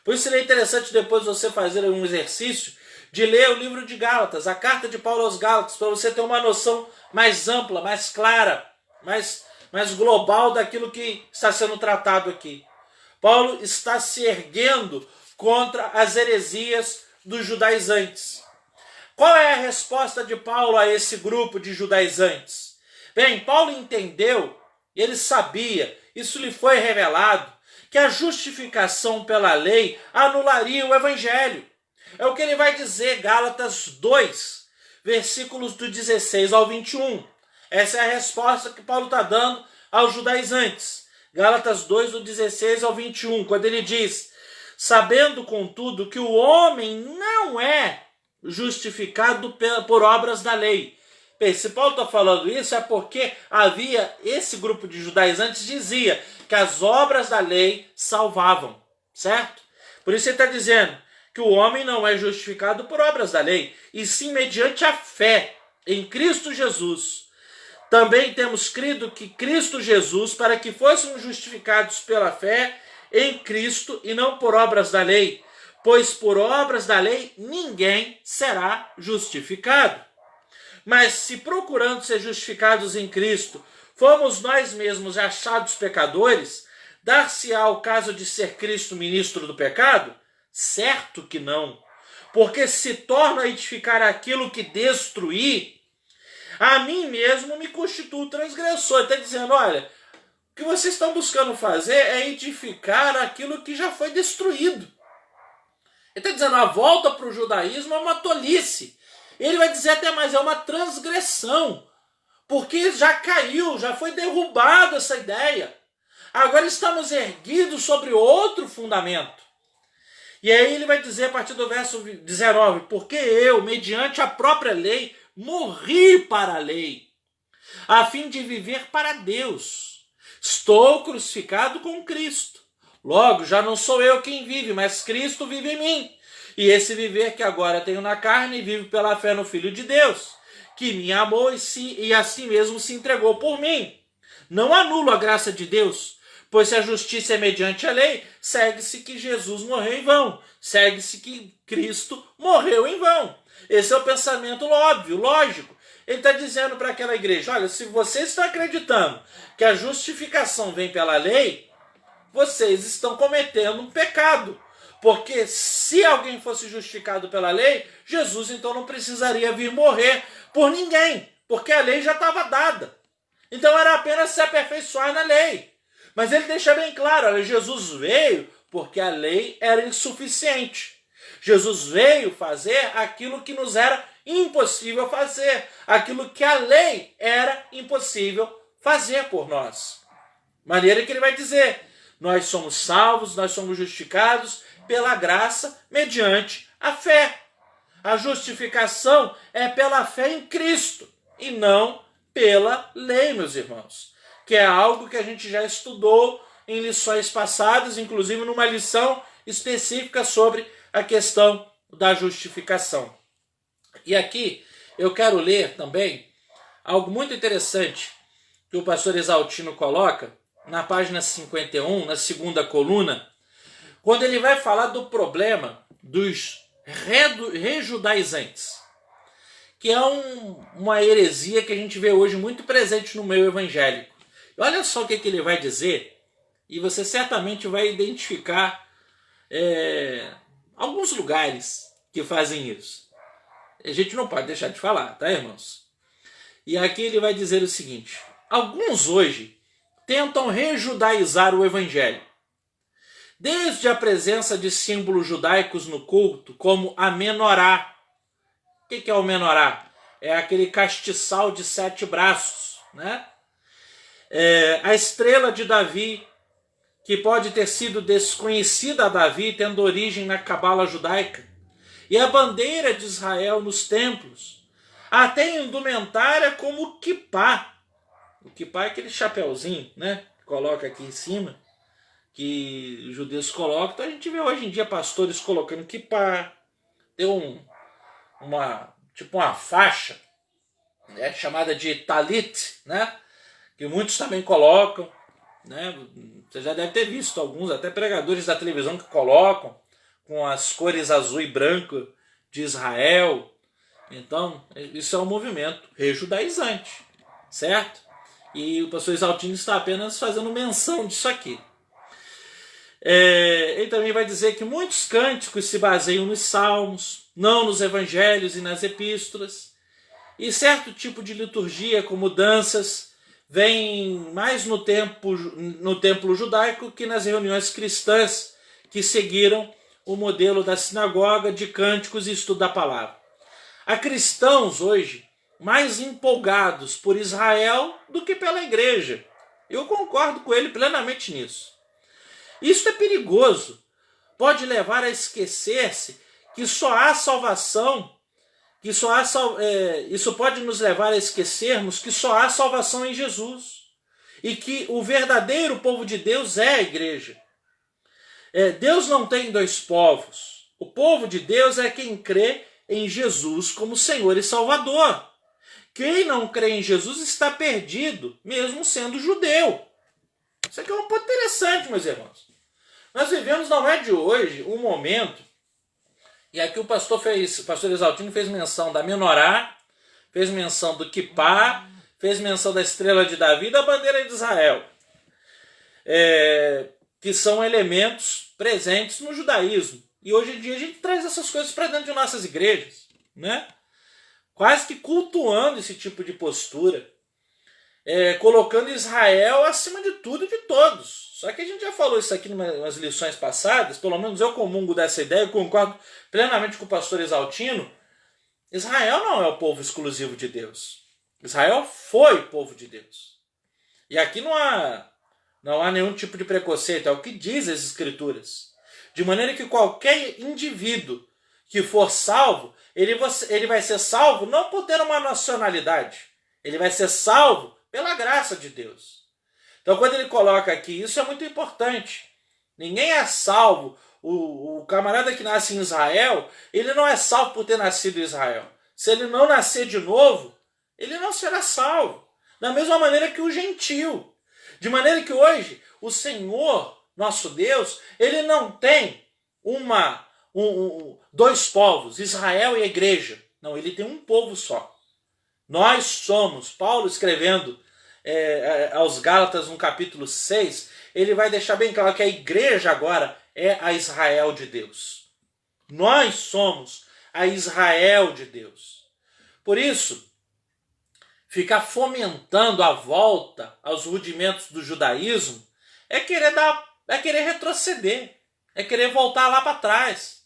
Por isso seria interessante depois você fazer um exercício de ler o livro de Gálatas, a carta de Paulo aos Gálatas, para você ter uma noção mais ampla, mais clara, mais global daquilo que está sendo tratado aqui. Paulo está se erguendo contra as heresias dos judaizantes. Qual é a resposta de Paulo a esse grupo de judaizantes? Bem, Paulo entendeu, ele sabia, isso lhe foi revelado, que a justificação pela lei anularia o evangelho. É o que ele vai dizer, Gálatas 2, versículos do 16 ao 21. Essa é a resposta que Paulo está dando aos judaizantes. Gálatas 2, do 16 ao 21, quando ele diz: sabendo, contudo, que o homem não é justificado por obras da lei. Bem, se Paulo está falando isso, é porque havia esse grupo de judaizantes dizia que as obras da lei salvavam, certo? Por isso ele está dizendo que o homem não é justificado por obras da lei, e sim mediante a fé em Cristo Jesus. Também temos crido que Cristo Jesus, para que fôssemos justificados pela fé em Cristo e não por obras da lei, pois por obras da lei ninguém será justificado. Mas se procurando ser justificados em Cristo, fomos nós mesmos achados pecadores, dar-se-á o caso de ser Cristo ministro do pecado? Certo que não, porque se torna a edificar aquilo que destruí, a mim mesmo me constituo transgressor. Ele está dizendo: olha, o que vocês estão buscando fazer é edificar aquilo que já foi destruído. Ele está dizendo: a volta para o judaísmo é uma tolice. Ele vai dizer até mais, é uma transgressão, porque já caiu, já foi derrubada essa ideia. Agora estamos erguidos sobre outro fundamento. E aí ele vai dizer a partir do verso 19: porque eu, mediante a própria lei, morri para a lei, a fim de viver para Deus. Estou crucificado com Cristo. Logo, já não sou eu quem vive, mas Cristo vive em mim. E esse viver que agora tenho na carne, vivo pela fé no Filho de Deus, que me amou e assim mesmo se entregou por mim. Não anulo a graça de Deus, pois se a justiça é mediante a lei, segue-se que Jesus morreu em vão, segue-se que Cristo morreu em vão. Esse é o pensamento óbvio, lógico. Ele está dizendo para aquela igreja: olha, se vocês estão acreditando que a justificação vem pela lei, vocês estão cometendo um pecado. Porque se alguém fosse justificado pela lei, Jesus então não precisaria vir morrer por ninguém, porque a lei já estava dada. Então era apenas se aperfeiçoar na lei. Mas ele deixa bem claro: olha, Jesus veio porque a lei era insuficiente. Jesus veio fazer aquilo que nos era impossível fazer, aquilo que a lei era impossível fazer por nós. Maneira que ele vai dizer: nós somos salvos, nós somos justificados pela graça mediante a fé. A justificação é pela fé em Cristo e não pela lei, meus irmãos, que é algo que a gente já estudou em lições passadas, inclusive numa lição específica sobre a questão da justificação. E aqui eu quero ler também algo muito interessante que o pastor Exaltino coloca na página 51, na segunda coluna, quando ele vai falar do problema dos rejudaizantes, que é uma heresia que a gente vê hoje muito presente no meio evangélico. E olha só o que ele vai dizer, e você certamente vai identificar alguns lugares que fazem isso. A gente não pode deixar de falar, tá, irmãos? E aqui ele vai dizer o seguinte: alguns hoje tentam rejudaizar o evangelho, desde a presença de símbolos judaicos no culto, como a menorá. O que é o menorá? É aquele castiçal de 7 braços, né? A estrela de Davi, que pode ter sido desconhecida a Davi, tendo origem na cabala judaica, e a bandeira de Israel nos templos, até indumentária como o kippá. O kippá é aquele chapéuzinho, né? Que coloca aqui em cima, que os judeus colocam. Então a gente vê hoje em dia pastores colocando kippá. Tem uma faixa, né, chamada de talit, né? Que muitos também colocam, né? Você já deve ter visto alguns, até pregadores da televisão, que colocam com as cores azul e branco de Israel. Então, isso é um movimento rejudaizante, certo? E o pastor Exaltino está apenas fazendo menção disso aqui. Ele também vai dizer que muitos cânticos se baseiam nos salmos, não nos evangelhos e nas epístolas. E certo tipo de liturgia, como danças, vem mais no templo judaico que nas reuniões cristãs que seguiram o modelo da sinagoga de cânticos e estudo da palavra. Há cristãos hoje mais empolgados por Israel do que pela igreja. Eu concordo com ele plenamente nisso. Isso é perigoso. Pode levar a esquecer-se que só há salvação, isso pode nos levar a esquecermos que só há salvação em Jesus. E que o verdadeiro povo de Deus é a igreja. Deus não tem 2 povos. O povo de Deus é quem crê em Jesus como Senhor e Salvador. Quem não crê em Jesus está perdido, mesmo sendo judeu. Isso aqui é um ponto interessante, meus irmãos. Nós vivemos, não é de hoje, um momento, e aqui o pastor Exaltino fez menção da menorá, fez menção do kippá, fez menção da estrela de Davi e da bandeira de Israel, que são elementos presentes no judaísmo. E hoje em dia a gente traz essas coisas para dentro de nossas igrejas, né? Quase que cultuando esse tipo de postura, colocando Israel acima de tudo e de todos. Só que a gente já falou isso aqui em umas lições passadas, pelo menos eu comungo dessa ideia, eu concordo plenamente com o pastor Exaltino. Israel não é o povo exclusivo de Deus. Israel foi povo de Deus. E aqui não há nenhum tipo de preconceito, é o que diz as Escrituras. De maneira que qualquer indivíduo que for salvo, ele vai ser salvo não por ter uma nacionalidade, ele vai ser salvo pela graça de Deus. Então quando ele coloca aqui, isso é muito importante. Ninguém é salvo. O camarada que nasce em Israel, ele não é salvo por ter nascido em Israel. Se ele não nascer de novo, ele não será salvo. Da mesma maneira que o gentio. De maneira que hoje, o Senhor, nosso Deus, ele não tem 2 povos, Israel e a igreja. Não, ele tem um povo só. Nós somos, Paulo escrevendo aos Gálatas no capítulo 6, ele vai deixar bem claro que a igreja agora é a Israel de Deus. Nós somos a Israel de Deus. Por isso, ficar fomentando a volta aos rudimentos do judaísmo é querer retroceder, é querer voltar lá para trás.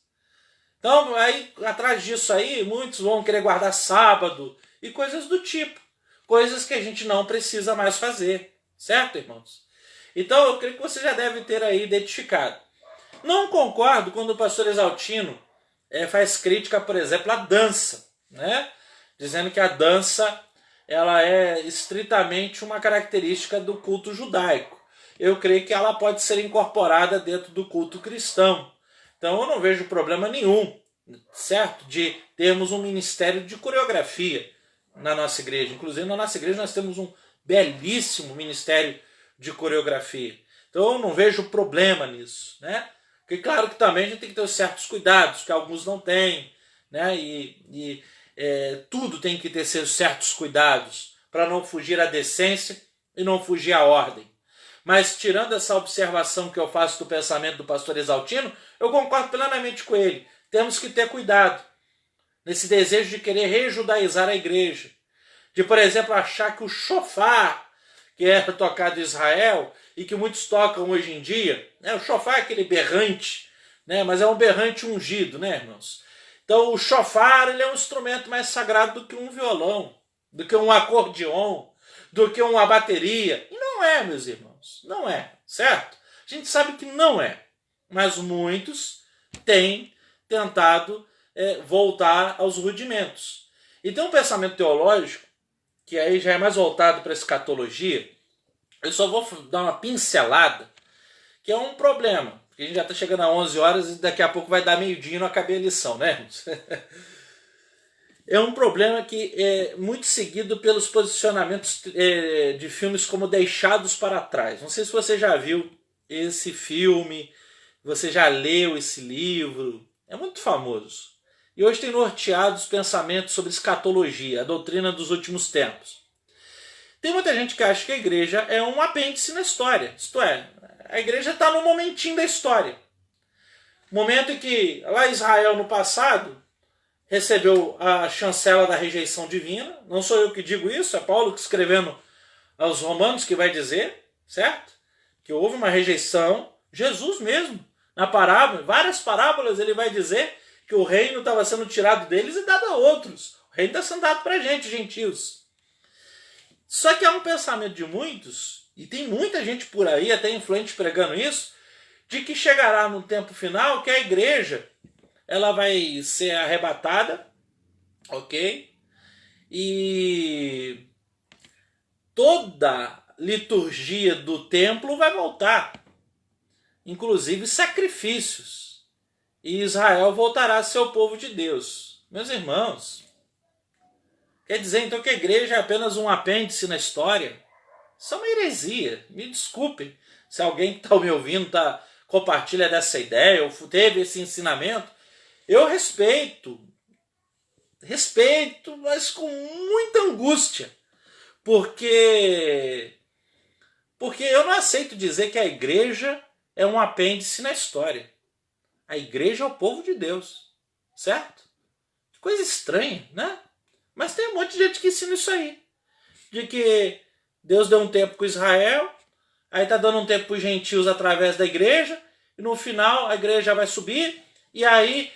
Então, aí, atrás disso aí, muitos vão querer guardar sábado e coisas do tipo. Coisas que a gente não precisa mais fazer. Certo, irmãos? Então, eu creio que você já deve ter aí identificado. Não concordo quando o pastor Exaltino faz crítica, por exemplo, à dança, né? Dizendo que a dança ela é estritamente uma característica do culto judaico. Eu creio que ela pode ser incorporada dentro do culto cristão. Então eu não vejo problema nenhum, certo? De termos um ministério de coreografia na nossa igreja. Inclusive na nossa igreja nós temos um belíssimo ministério de coreografia. Então eu não vejo problema nisso, né? Porque claro que também a gente tem que ter certos cuidados, que alguns não têm, né? Tudo tem que ter seus certos cuidados para não fugir à decência e não fugir à ordem. Mas tirando essa observação que eu faço do pensamento do pastor Exaltino, eu concordo plenamente com ele. Temos que ter cuidado nesse desejo de querer rejudaizar a igreja. De, por exemplo, achar que o shofar, que era tocado em Israel e que muitos tocam hoje em dia, né? O shofar é aquele berrante, né? Mas é um berrante ungido, né, irmãos? Então o shofar ele é um instrumento mais sagrado do que um violão, do que um acordeon, do que uma bateria. E não é, meus irmãos, não é, certo? A gente sabe que não é, mas muitos têm tentado voltar aos rudimentos. E tem um pensamento teológico, que aí já é mais voltado para a escatologia. Eu só vou dar uma pincelada, que é um problema. Porque a gente já está chegando a 11 horas e daqui a pouco vai dar meio-dia e não acabei a lição, né? É um problema que é muito seguido pelos posicionamentos de filmes como Deixados para Trás. Não sei se você já viu esse filme, você já leu esse livro, é muito famoso. E hoje tem norteado os pensamentos sobre escatologia, a doutrina dos últimos tempos. Tem muita gente que acha que a igreja é um apêndice na história. Isto é, a igreja está no momentinho da história. Momento em que lá Israel no passado recebeu a chancela da rejeição divina. Não sou eu que digo isso, é Paulo que escrevendo aos Romanos que vai dizer, certo? Que houve uma rejeição. Jesus mesmo, na parábola, várias parábolas ele vai dizer que o reino estava sendo tirado deles e dado a outros. O reino está sendo dado para a gente, gentios. Só que há um pensamento de muitos, e tem muita gente por aí, até influente pregando isso, de que chegará no tempo final que a igreja ela vai ser arrebatada, ok? E toda liturgia do templo vai voltar, inclusive sacrifícios. E Israel voltará a ser o povo de Deus. Meus irmãos, quer dizer então que a igreja é apenas um apêndice na história? Isso é uma heresia. Me desculpem se alguém que está me ouvindo compartilha dessa ideia ou teve esse ensinamento. Eu respeito, mas com muita angústia, porque eu não aceito dizer que a igreja é um apêndice na história. A igreja é o povo de Deus, certo? Que coisa estranha, né? Mas tem um monte de gente que ensina isso aí, de que Deus deu um tempo com Israel, aí está dando um tempo para os gentios através da igreja, e no final a igreja vai subir, e aí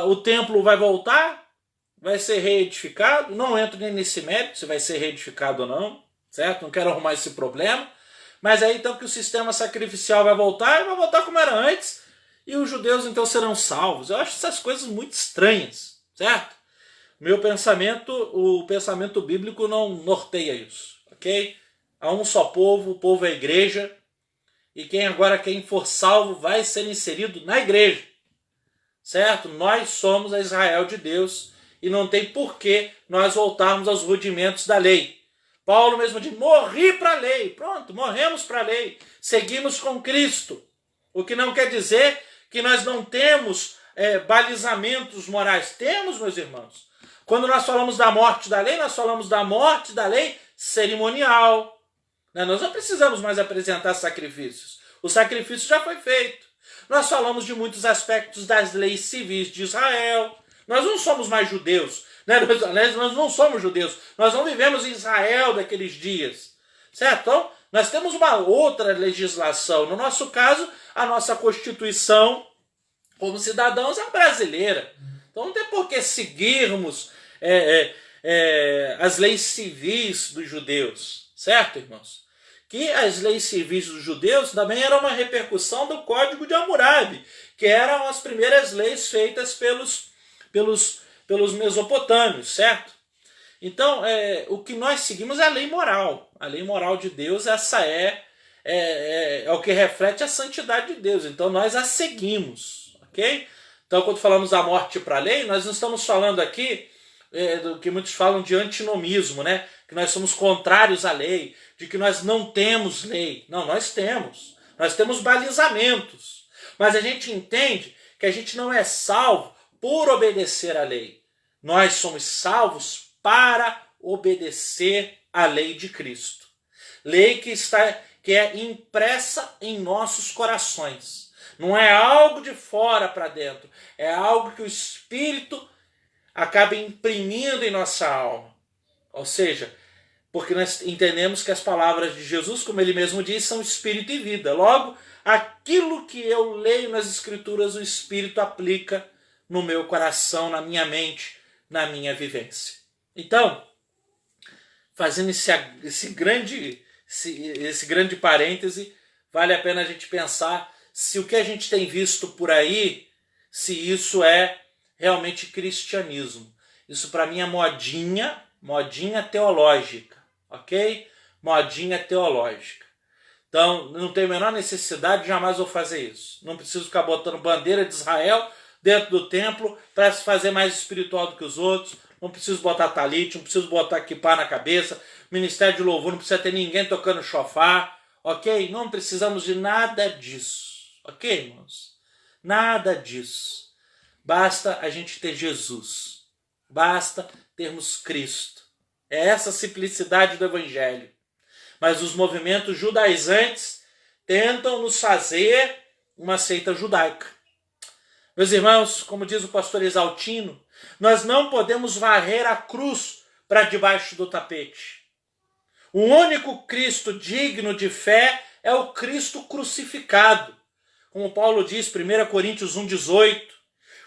o templo vai voltar, vai ser reedificado. Não entro nem nesse mérito, se vai ser reedificado ou não, certo? Não quero arrumar esse problema. Mas aí então que o sistema sacrificial vai voltar, e vai voltar como era antes, e os judeus então serão salvos. Eu acho essas coisas muito estranhas, certo? O pensamento bíblico não norteia isso, ok? Há um só povo, o povo é a igreja, e quem for salvo vai ser inserido na igreja, certo? Nós somos a Israel de Deus, e não tem porquê nós voltarmos aos rudimentos da lei. Paulo mesmo diz, morri para a lei. Pronto, morremos para a lei. Seguimos com Cristo. O que não quer dizer que nós não temos balizamentos morais. Temos, meus irmãos. Quando nós falamos da morte da lei, nós falamos da morte da lei cerimonial. Nós não precisamos mais apresentar sacrifícios. O sacrifício já foi feito. Nós falamos de muitos aspectos das leis civis de Israel. Nós não somos mais judeus. Nós não somos judeus, nós não vivemos em Israel daqueles dias, certo? Então, nós temos uma outra legislação. No nosso caso, a nossa Constituição, como cidadãos, é brasileira. Então não tem por que seguirmos as leis civis dos judeus, certo, irmãos? Que as leis civis dos judeus também eram uma repercussão do Código de Hammurabi, que eram as primeiras leis feitas pelos mesopotâmios, certo? Então, o que nós seguimos é a lei moral. A lei moral de Deus, essa é o que reflete a santidade de Deus. Então, nós a seguimos, ok? Então, quando falamos da morte para a lei, nós não estamos falando aqui do que muitos falam de antinomismo, né? Que nós somos contrários à lei, de que nós não temos lei. Não, nós temos. Nós temos balizamentos. Mas a gente entende que a gente não é salvo por obedecer à lei. Nós somos salvos para obedecer à lei de Cristo. Lei que é impressa em nossos corações. Não é algo de fora para dentro. É algo que o Espírito acaba imprimindo em nossa alma. Ou seja, porque nós entendemos que as palavras de Jesus, como ele mesmo diz, são espírito e vida. Logo, aquilo que eu leio nas Escrituras, o Espírito aplica no meu coração, na minha mente, na minha vivência. Então, fazendo esse grande parêntese, vale a pena a gente pensar se o que a gente tem visto por aí, se isso é realmente cristianismo. Isso para mim é modinha teológica, ok? Modinha teológica. Então, não tenho a menor necessidade, jamais vou fazer isso. Não preciso ficar botando bandeira de Israel dentro do templo para se fazer mais espiritual do que os outros. Não preciso botar talite, não preciso botar kippah na cabeça. Ministério de louvor, não precisa ter ninguém tocando chofar, ok? Não precisamos de nada disso, ok, irmãos? Nada disso. Basta a gente ter Jesus. Basta termos Cristo. É essa a simplicidade do Evangelho. Mas os movimentos judaizantes tentam nos fazer uma seita judaica. Meus irmãos, como diz o pastor Exaltino, nós não podemos varrer a cruz para debaixo do tapete. O único Cristo digno de fé é o Cristo crucificado. Como Paulo diz, 1 Coríntios 1,18.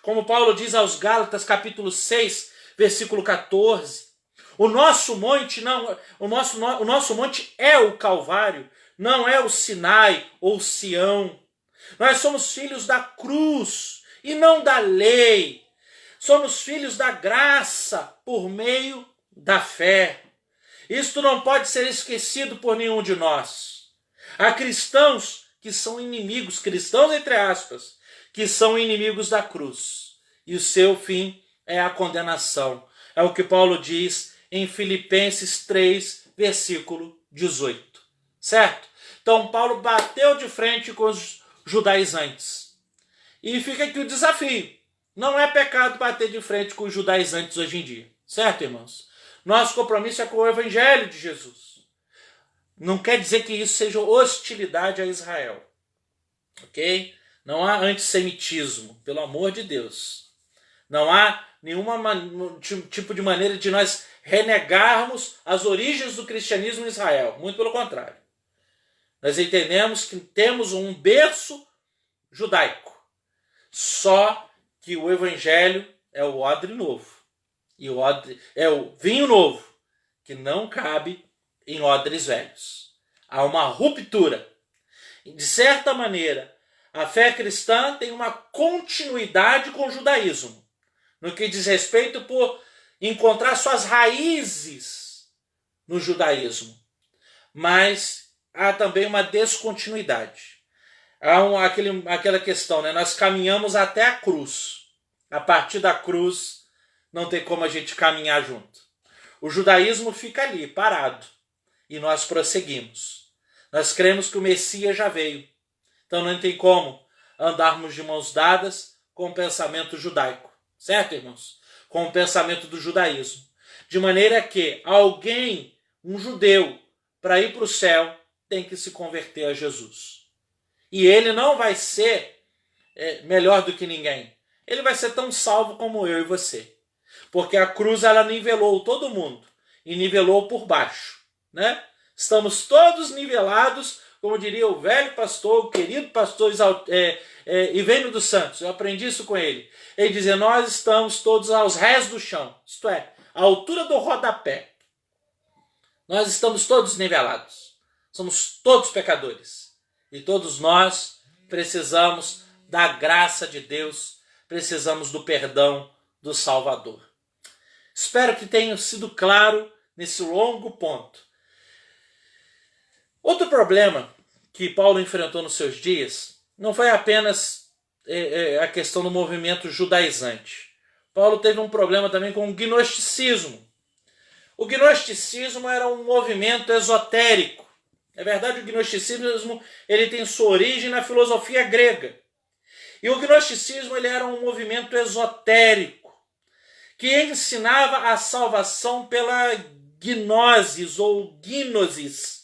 Como Paulo diz aos Gálatas, capítulo 6, versículo 14. O nosso monte é o Calvário, não é o Sinai ou Sião. Nós somos filhos da cruz e não da lei. Somos filhos da graça por meio da fé. Isto não pode ser esquecido por nenhum de nós. Há cristãos que são inimigos, cristãos entre aspas, que são inimigos da cruz. E o seu fim é a condenação. É o que Paulo diz em Filipenses 3, versículo 18. Certo? Então Paulo bateu de frente com os judaizantes. E fica aqui o desafio. Não é pecado bater de frente com os judaizantes hoje em dia. Certo, irmãos? Nosso compromisso é com o Evangelho de Jesus. Não quer dizer que isso seja hostilidade a Israel. Ok? Não há antissemitismo, pelo amor de Deus. Não há nenhum tipo de maneira de nós renegarmos as origens do cristianismo em Israel. Muito pelo contrário. Nós entendemos que temos um berço judaico. Só que o Evangelho é o odre novo. E o odre é o vinho novo, que não cabe em odres velhos. Há uma ruptura. De certa maneira, a fé cristã tem uma continuidade com o judaísmo, no que diz respeito por encontrar suas raízes no judaísmo. Mas há também uma descontinuidade. Há aquela questão, né? Nós caminhamos até a cruz. A partir da cruz, não tem como a gente caminhar junto. O judaísmo fica ali, parado. E nós prosseguimos. Nós cremos que o Messias já veio. Então não tem como andarmos de mãos dadas com o pensamento judaico. Certo, irmãos? Com o pensamento do judaísmo. De maneira que alguém, um judeu, para ir para o céu, tem que se converter a Jesus. E ele não vai ser melhor do que ninguém. Ele vai ser tão salvo como eu e você. Porque a cruz ela nivelou todo mundo. E nivelou por baixo. Né? Estamos todos nivelados, como diria o velho pastor, o querido pastor Ivênio dos Santos. Eu aprendi isso com ele. Ele dizia, nós estamos todos aos rés do chão. Isto é, à altura do rodapé. Nós estamos todos nivelados. Somos todos pecadores. E todos nós precisamos da graça de Deus. Precisamos do perdão do Salvador. Espero que tenha sido claro nesse longo ponto. Outro problema que Paulo enfrentou nos seus dias não foi apenas a questão do movimento judaizante. Paulo teve um problema também com o gnosticismo. O gnosticismo era um movimento esotérico. Na verdade, o gnosticismo ele tem sua origem na filosofia grega. E o gnosticismo ele era um movimento esotérico que ensinava a salvação pela gnosis ou gnosis,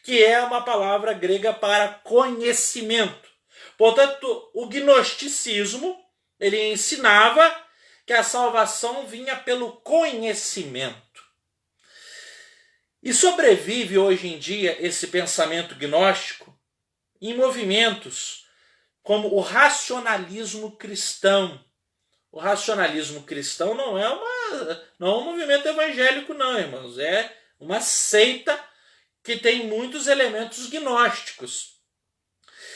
que é uma palavra grega para conhecimento. Portanto, o gnosticismo ele ensinava que a salvação vinha pelo conhecimento. E sobrevive hoje em dia esse pensamento gnóstico em movimentos como o racionalismo cristão. O racionalismo cristão não é um movimento evangélico, não, irmãos. É uma seita que tem muitos elementos gnósticos.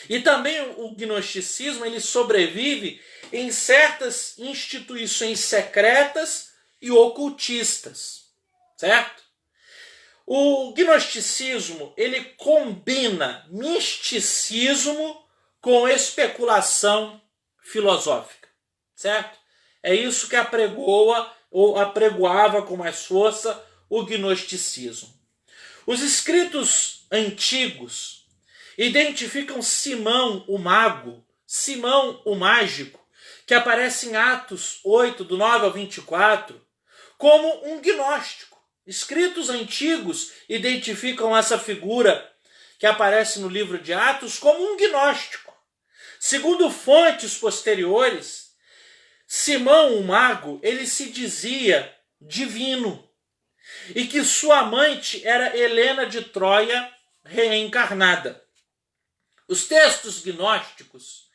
E também o gnosticismo ele sobrevive em certas instituições secretas e ocultistas, certo? O gnosticismo ele combina misticismo com especulação filosófica, certo? É isso que apregoa ou apregoava com mais força o gnosticismo. Os escritos antigos identificam Simão o mago, Simão o mágico, que aparece em Atos 8, do 9 ao 24, como um gnóstico. Escritos antigos identificam essa figura que aparece no livro de Atos como um gnóstico. Segundo fontes posteriores, Simão o mago, ele se dizia divino e que sua amante era Helena de Troia reencarnada. Os textos gnósticos,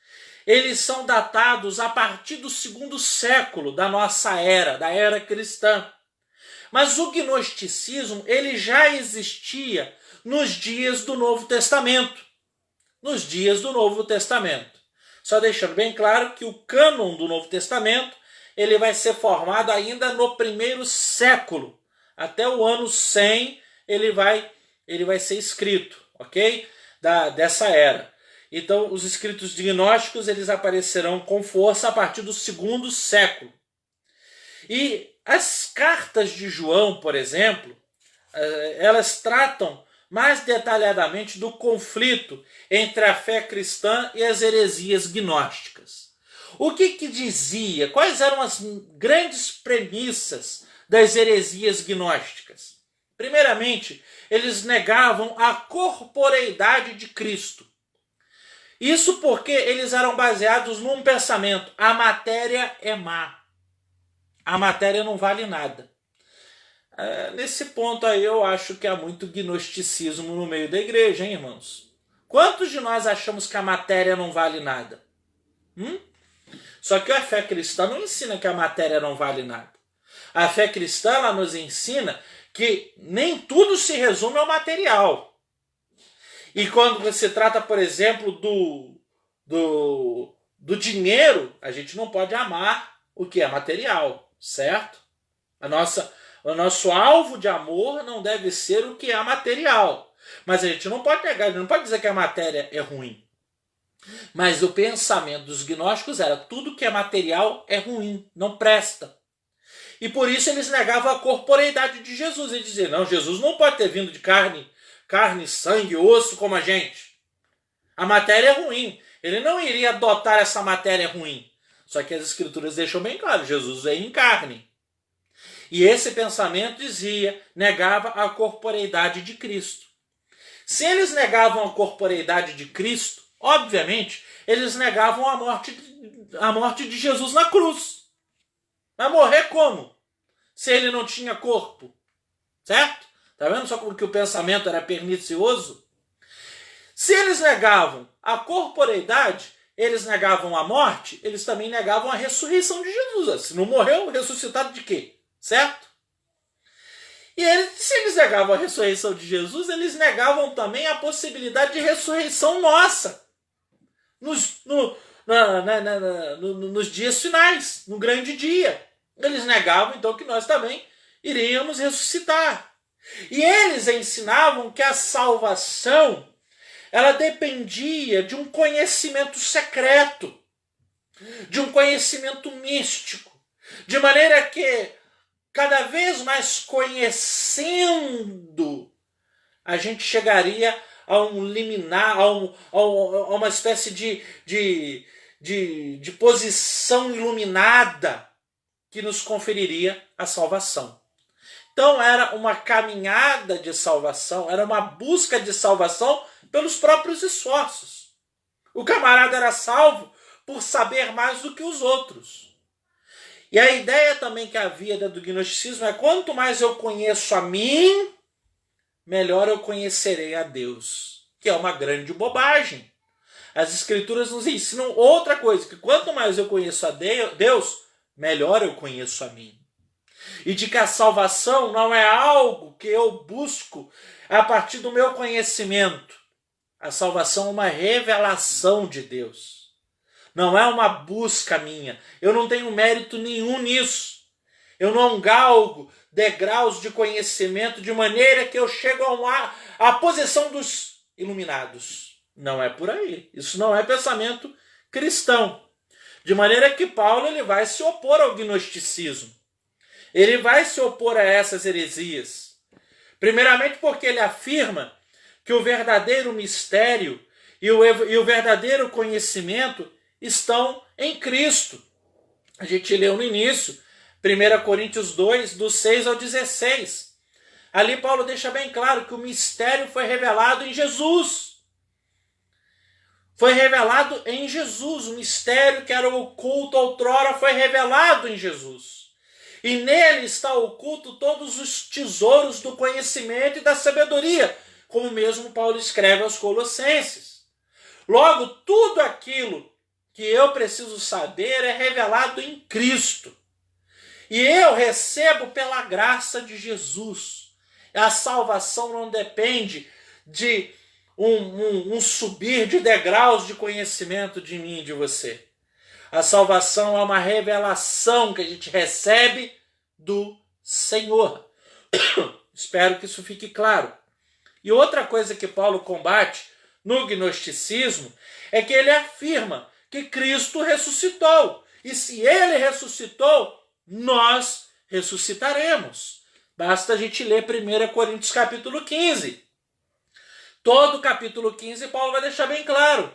eles são datados a partir do 2º século da nossa era, da era cristã. Mas o gnosticismo ele já existia nos dias do Novo Testamento. Nos dias do Novo Testamento. Só deixando bem claro que o cânon do Novo Testamento ele vai ser formado ainda no 1º século. Até o ano 100 ele vai ser escrito, ok? Dessa era. Então os escritos gnósticos eles aparecerão com força a partir do 2º século. E as cartas de João, por exemplo, elas tratam mais detalhadamente do conflito entre a fé cristã e as heresias gnósticas. O que dizia? Quais eram as grandes premissas das heresias gnósticas? Primeiramente, eles negavam a corporeidade de Cristo. Isso porque eles eram baseados num pensamento: a matéria é má. A matéria não vale nada. Nesse ponto aí eu acho que há muito gnosticismo no meio da igreja, hein, irmãos? Quantos de nós achamos que a matéria não vale nada? Só que a fé cristã não ensina que a matéria não vale nada. A fé cristã ela nos ensina que nem tudo se resume ao material. E quando se trata, por exemplo, do dinheiro, a gente não pode amar o que é material, certo? O nosso alvo de amor não deve ser o que é material. Mas a gente não pode negar, a gente não pode dizer que a matéria é ruim. Mas o pensamento dos gnósticos era: tudo que é material é ruim, não presta. E por isso eles negavam a corporeidade de Jesus. Eles diziam: não, Jesus não pode ter vindo de carne, sangue, osso como a gente. A matéria é ruim. Ele não iria adotar essa matéria ruim. Só que as escrituras deixam bem claro: Jesus veio em carne. E esse pensamento negava a corporeidade de Cristo. Se eles negavam a corporeidade de Cristo, obviamente, eles negavam a morte de Jesus na cruz. Vai morrer como? Se ele não tinha corpo. Certo? Tá vendo só como que o pensamento era pernicioso? Se eles negavam a corporeidade, eles negavam a morte, eles também negavam a ressurreição de Jesus. Se não morreu, ressuscitado de quê? Certo? E se eles negavam a ressurreição de Jesus, eles negavam também a possibilidade de ressurreição nossa. Nos dias finais, no grande dia. Eles negavam então que nós também iríamos ressuscitar. E eles ensinavam que a salvação ela dependia de um conhecimento secreto, de um conhecimento místico, De maneira que, cada vez mais conhecendo, a gente chegaria a um liminar, a uma espécie de posição iluminada que nos conferiria a salvação. Então era uma caminhada de salvação, era uma busca de salvação pelos próprios esforços. O camarada era salvo por saber mais do que os outros. E a ideia também que havia dentro do gnosticismo é: quanto mais eu conheço a mim, melhor eu conhecerei a Deus. Que é uma grande bobagem. As Escrituras nos ensinam outra coisa, que quanto mais eu conheço a Deus, melhor eu conheço a mim. E de que a salvação não é algo que eu busco a partir do meu conhecimento. A salvação é uma revelação de Deus. Não é uma busca minha. Eu não tenho mérito nenhum nisso. Eu não galgo degraus de conhecimento de maneira que eu chego à posição dos iluminados. Não é por aí. Isso não é pensamento cristão. De maneira que Paulo ele vai se opor ao gnosticismo. Ele vai se opor a essas heresias. Primeiramente porque ele afirma que o verdadeiro mistério e o verdadeiro conhecimento estão em Cristo. A gente leu no início, 1 Coríntios 2, do 6 ao 16. Ali Paulo deixa bem claro que o mistério foi revelado em Jesus. Foi revelado em Jesus. O mistério que era oculto outrora foi revelado em Jesus. E nele está oculto todos os tesouros do conhecimento e da sabedoria, como mesmo Paulo escreve aos Colossenses. Logo, tudo aquilo que eu preciso saber é revelado em Cristo. E eu recebo pela graça de Jesus. A salvação não depende de um subir de degraus de conhecimento de mim e de você. A salvação é uma revelação que a gente recebe do Senhor. Espero que isso fique claro. E outra coisa que Paulo combate no gnosticismo é que ele afirma que Cristo ressuscitou. E se ele ressuscitou, nós ressuscitaremos. Basta a gente ler 1 Coríntios capítulo 15. Todo o capítulo 15 Paulo vai deixar bem claro.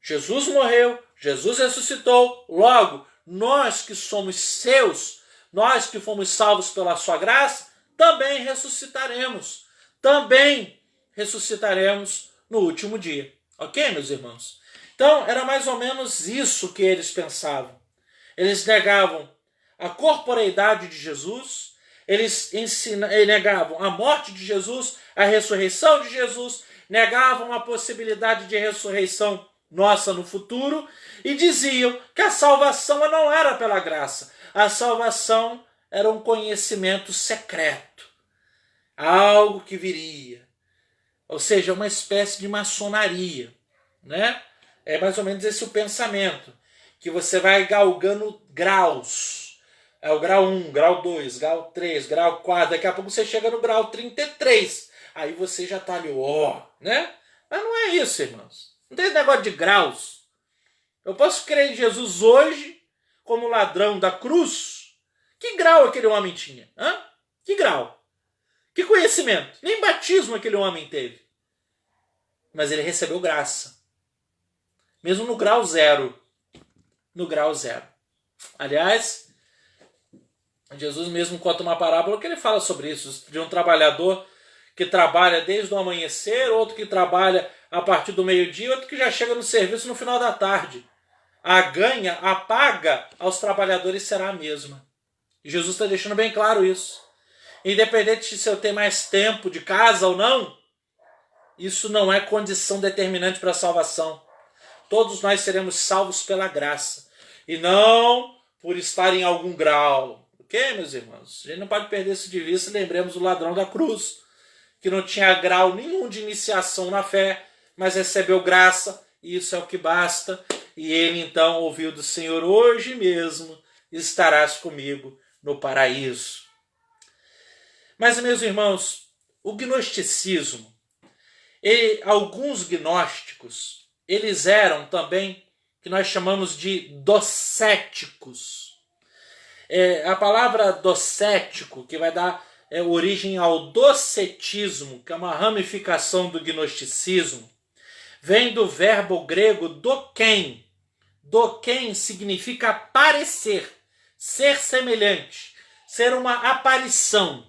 Jesus morreu, Jesus ressuscitou, logo, nós que somos seus, nós que fomos salvos pela sua graça, também ressuscitaremos. Também ressuscitaremos no último dia. Ok, meus irmãos? Então, era mais ou menos isso que eles pensavam. Eles negavam a corporeidade de Jesus, eles negavam a morte de Jesus, a ressurreição de Jesus, negavam a possibilidade de ressurreição nossa no futuro e diziam que a salvação não era pela graça. A salvação era um conhecimento secreto, algo que viria. Ou seja, uma espécie de maçonaria, né? É mais ou menos esse o pensamento, que você vai galgando graus. É o grau 1, grau 2, grau 3, grau 4, daqui a pouco você chega no grau 33. Aí você já está ali, né? Mas não é isso, irmãos. Não tem esse negócio de graus. Eu posso crer em Jesus hoje como ladrão da cruz. Que grau aquele homem tinha? Hã? Que grau? Que conhecimento? Nem batismo aquele homem teve. Mas ele recebeu graça. Mesmo no grau 0. No grau 0. Aliás, Jesus mesmo conta uma parábola que ele fala sobre isso. De um trabalhador que trabalha desde o amanhecer, outro que trabalha a partir do meio-dia, outro que já chega no serviço no final da tarde. A paga aos trabalhadores será a mesma. E Jesus está deixando bem claro isso. Independente de se eu ter mais tempo de casa ou não, isso não é condição determinante para a salvação. Todos nós seremos salvos pela graça. E não por estar em algum grau. Ok, meus irmãos? A gente não pode perder isso de vista. Lembremos do ladrão da cruz, que não tinha grau nenhum de iniciação na fé, mas recebeu graça, e isso é o que basta. E ele então ouviu do Senhor: hoje mesmo estarás comigo no paraíso. Mas, meus irmãos, o gnosticismo, alguns gnósticos, eles eram também que nós chamamos de docéticos. A palavra docético, que vai dar origem ao docetismo, que é uma ramificação do gnosticismo, vem do verbo grego doken. Doken significa aparecer, ser semelhante, ser uma aparição.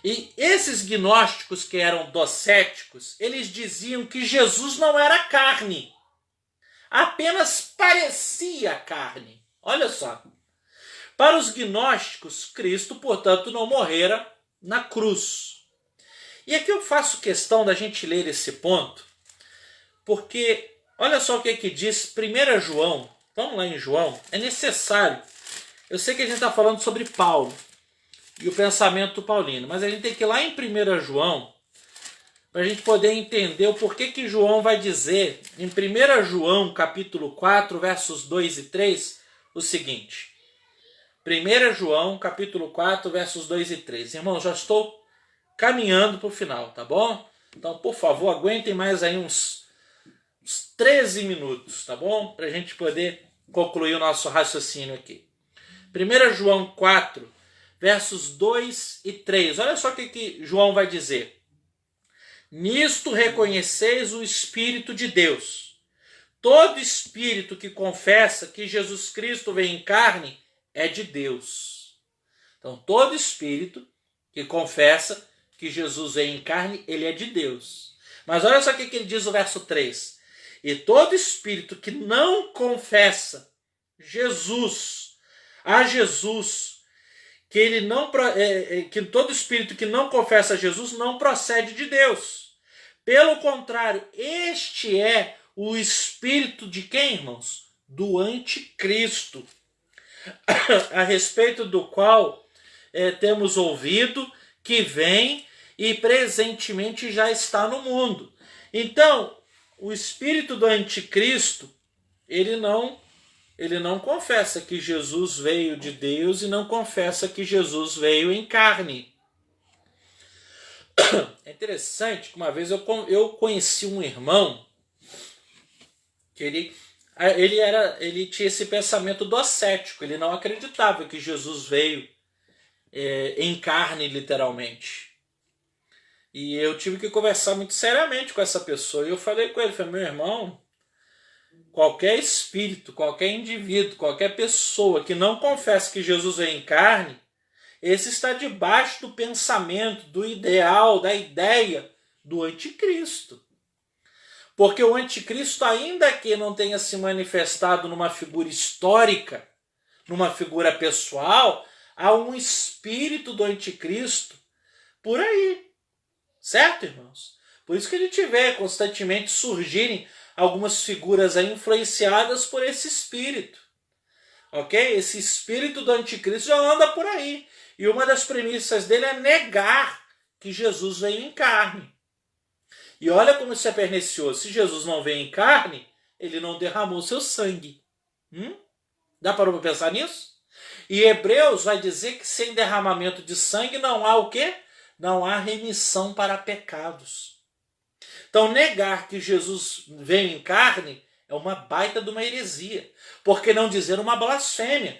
E esses gnósticos que eram docéticos, eles diziam que Jesus não era carne, apenas parecia carne. Olha só. Para os gnósticos, Cristo, portanto, não morrera na cruz. E aqui eu faço questão da gente ler esse ponto, porque olha só o que diz 1 João. Vamos lá em João. É necessário. Eu sei que a gente está falando sobre Paulo e o pensamento paulino, mas a gente tem que ir lá em 1 João para a gente poder entender o porquê que João vai dizer em 1 João capítulo 4, versos 2 e 3, o seguinte. 1 João capítulo 4, versos 2 e 3. Irmãos, já estou caminhando para o final, tá bom? Então, por favor, aguentem mais aí uns 13 minutos, tá bom? Para a gente poder concluir o nosso raciocínio aqui. 1 João 4, versos 2 e 3. Olha só o que João vai dizer. Nisto reconheceis o Espírito de Deus. Todo espírito que confessa que Jesus Cristo veio em carne é de Deus. Então, todo espírito que confessa que Jesus veio em carne, ele é de Deus. Mas olha só o que ele diz no verso 3. E todo espírito que não confessa a Jesus, que ele não que todo espírito que não confessa a Jesus não procede de Deus. Pelo contrário, este é o espírito de quem, irmãos? Do anticristo, a respeito do qual temos ouvido que vem e presentemente já está no mundo. Então, o espírito do anticristo, ele não confessa que Jesus veio de Deus e não confessa que Jesus veio em carne. É interessante que uma vez eu conheci um irmão que ele tinha esse pensamento docético, ele não acreditava que Jesus veio em carne, literalmente. E eu tive que conversar muito seriamente com essa pessoa. E eu falei com ele, meu irmão, qualquer espírito, qualquer indivíduo, qualquer pessoa que não confessa que Jesus veio em carne, esse está debaixo do pensamento, do ideal, da ideia do anticristo. Porque o anticristo, ainda que não tenha se manifestado numa figura histórica, numa figura pessoal, há um espírito do anticristo por aí. Certo, irmãos? Por isso que a gente vê constantemente surgirem algumas figuras aí influenciadas por esse espírito. Ok? Esse espírito do anticristo já anda por aí. E uma das premissas dele é negar que Jesus veio em carne. E olha como isso é pernicioso. Se Jesus não veio em carne, ele não derramou seu sangue. Dá para pensar nisso? E Hebreus vai dizer que sem derramamento de sangue não há o quê? Não há remissão para pecados. Então, negar que Jesus veio em carne é uma baita de uma heresia. Por que não dizer uma blasfêmia?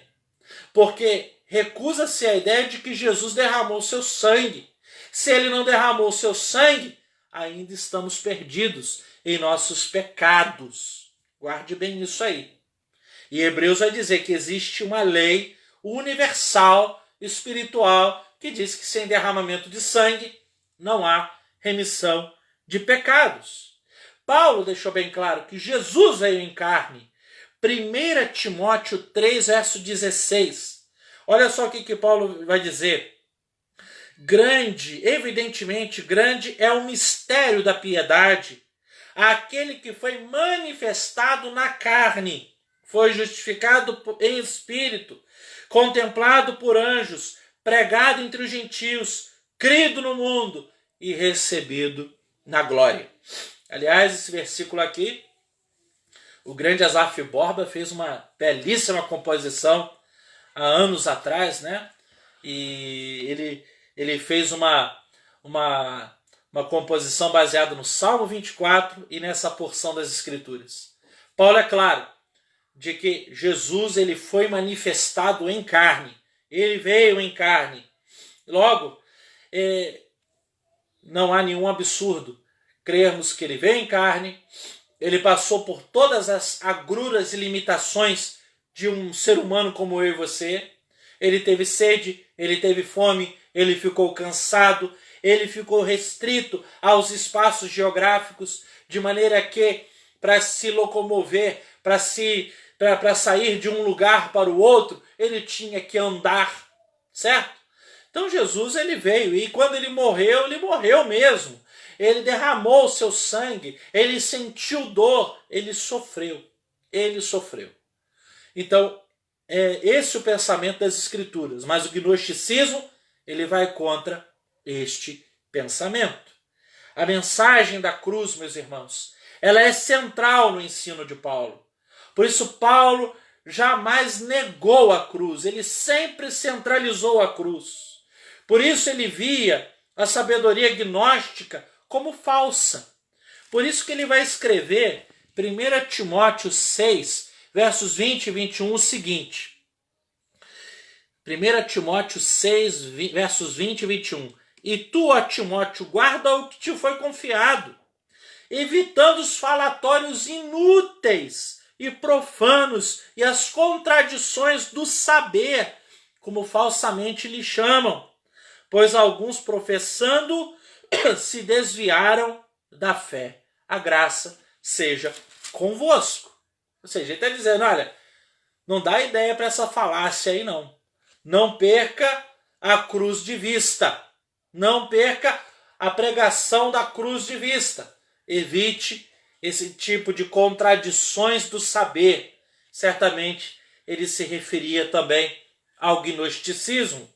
Porque recusa-se a ideia de que Jesus derramou seu sangue. Se ele não derramou seu sangue, ainda estamos perdidos em nossos pecados. Guarde bem isso aí. E Hebreus vai dizer que existe uma lei universal, espiritual, que diz que sem derramamento de sangue não há remissão de pecados. Paulo deixou bem claro que Jesus veio em carne. 1 Timóteo 3, verso 16. Olha só o que Paulo vai dizer. Grande, evidentemente grande, é o mistério da piedade. Aquele que foi manifestado na carne, foi justificado em espírito, contemplado por anjos, pregado entre os gentios, crido no mundo e recebido na glória. Aliás, esse versículo aqui, o grande Asaf Borba fez uma belíssima composição há anos atrás, né? E ele fez uma composição baseada no Salmo 24 e nessa porção das Escrituras. Paulo, é claro, de que Jesus ele foi manifestado em carne. Ele veio em carne. Logo, não há nenhum absurdo crermos que ele veio em carne, ele passou por todas as agruras e limitações de um ser humano como eu e você. Ele teve sede, ele teve fome, ele ficou cansado, ele ficou restrito aos espaços geográficos, de maneira que, para se locomover, para sair de um lugar para o outro, ele tinha que andar, certo? Então Jesus ele veio, e quando ele morreu mesmo. Ele derramou o seu sangue, ele sentiu dor, ele sofreu. Então, é esse o pensamento das Escrituras, mas o gnosticismo ele vai contra este pensamento. A mensagem da cruz, meus irmãos, ela é central no ensino de Paulo. Por isso, Paulo jamais negou a cruz, ele sempre centralizou a cruz. Por isso, ele via a sabedoria gnóstica como falsa. Por isso que ele vai escrever 1 Timóteo 6, versos 20 e 21, o seguinte. 1 Timóteo 6, versos 20 e 21. E tu, ó Timóteo, guarda o que te foi confiado, evitando os falatórios inúteis e profanos e as contradições do saber, como falsamente lhe chamam, pois alguns professando se desviaram da fé. A graça seja convosco. Ou seja, ele está dizendo, olha, não dá ideia para essa falácia aí não. Não perca a cruz de vista. Não perca a pregação da cruz de vista. Evite esse tipo de contradições do saber. Certamente ele se referia também ao gnosticismo.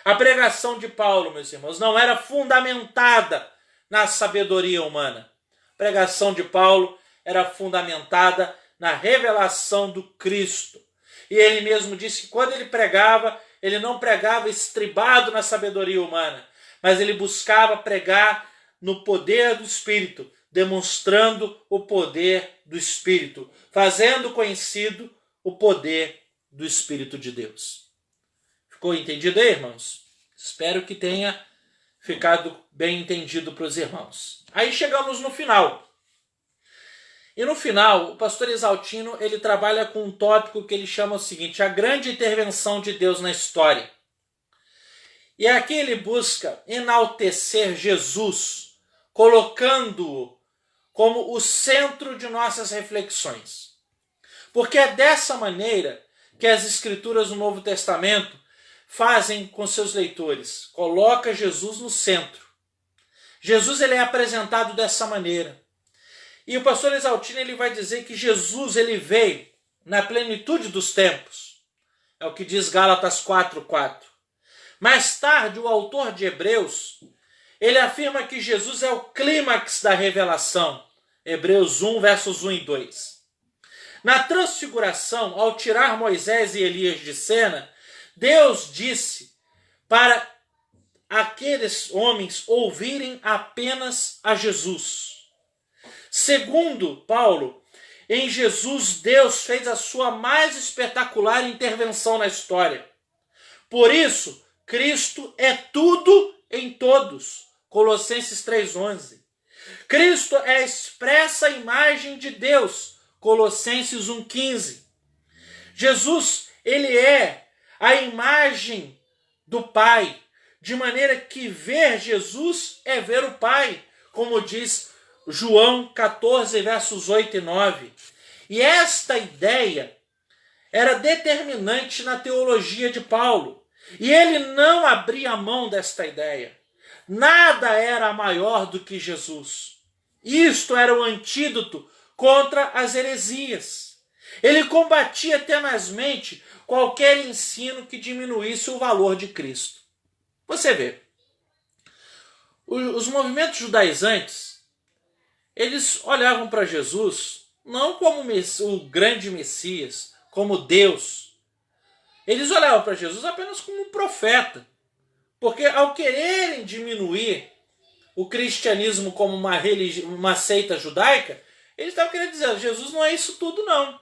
A pregação de Paulo, meus irmãos, não era fundamentada na sabedoria humana. A pregação de Paulo era fundamentada na revelação do Cristo. E ele mesmo disse que quando ele pregava, ele não pregava estribado na sabedoria humana, mas ele buscava pregar no poder do Espírito, demonstrando o poder do Espírito, fazendo conhecido o poder do Espírito de Deus. Ficou entendido aí, irmãos? Espero que tenha ficado bem entendido para os irmãos. Aí chegamos no final. E no final, o pastor Exaltino ele trabalha com um tópico que ele chama o seguinte, a grande intervenção de Deus na história. E aqui ele busca enaltecer Jesus, colocando-o como o centro de nossas reflexões. Porque é dessa maneira que as Escrituras do Novo Testamento fazem com seus leitores. Coloca Jesus no centro. Jesus ele é apresentado dessa maneira. E o pastor Exaltino ele vai dizer que Jesus ele veio na plenitude dos tempos. É o que diz Gálatas 4:4. Mais tarde, o autor de Hebreus, ele afirma que Jesus é o clímax da revelação. Hebreus 1, versos 1 e 2. Na transfiguração, ao tirar Moisés e Elias de cena, Deus disse para aqueles homens ouvirem apenas a Jesus. Segundo Paulo, em Jesus Deus fez a sua mais espetacular intervenção na história. Por isso, Cristo é tudo em todos. Colossenses 3:11. Cristo é a expressa imagem de Deus. Colossenses 1:15. Jesus, ele é a imagem do Pai, de maneira que ver Jesus é ver o Pai, como diz João 14, versos 8 e 9. E esta ideia era determinante na teologia de Paulo, e ele não abria mão desta ideia. Nada era maior do que Jesus. Isto era o antídoto contra as heresias. Ele combatia tenazmente qualquer ensino que diminuísse o valor de Cristo. Você vê, os movimentos judaizantes, eles olhavam para Jesus não como o grande Messias, como Deus. Eles olhavam para Jesus apenas como um profeta. Porque ao quererem diminuir o cristianismo como uma seita judaica, eles estavam querendo dizer, Jesus não é isso tudo não.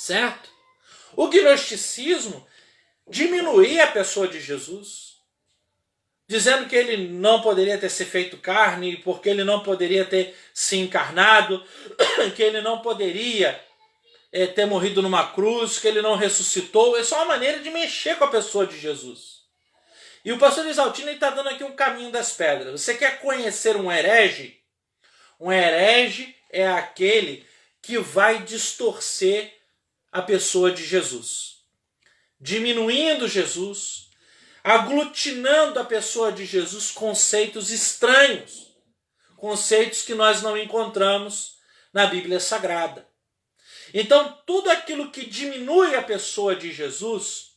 certo? O gnosticismo diminuía a pessoa de Jesus, dizendo que ele não poderia ter se feito carne, porque ele não poderia ter se encarnado, que ele não poderia ter morrido numa cruz, que ele não ressuscitou. É só uma maneira de mexer com a pessoa de Jesus. E o pastor Exaltino está dando aqui um caminho das pedras. Você quer conhecer um herege? Um herege é aquele que vai distorcer a pessoa de Jesus, diminuindo Jesus, aglutinando a pessoa de Jesus conceitos estranhos, conceitos que nós não encontramos na Bíblia Sagrada. Então, tudo aquilo que diminui a pessoa de Jesus,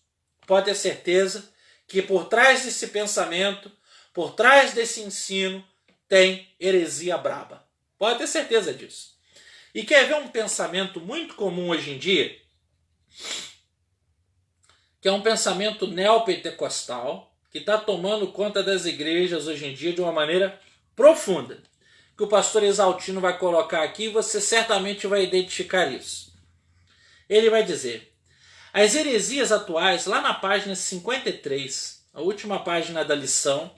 pode ter certeza que por trás desse pensamento, por trás desse ensino, tem heresia braba. Pode ter certeza disso. E quer ver um pensamento muito comum hoje em dia? Que é um pensamento neopentecostal, que está tomando conta das igrejas hoje em dia de uma maneira profunda. Que o pastor Exaltino vai colocar aqui e você certamente vai identificar isso. Ele vai dizer: as heresias atuais, lá na página 53, a última página da lição,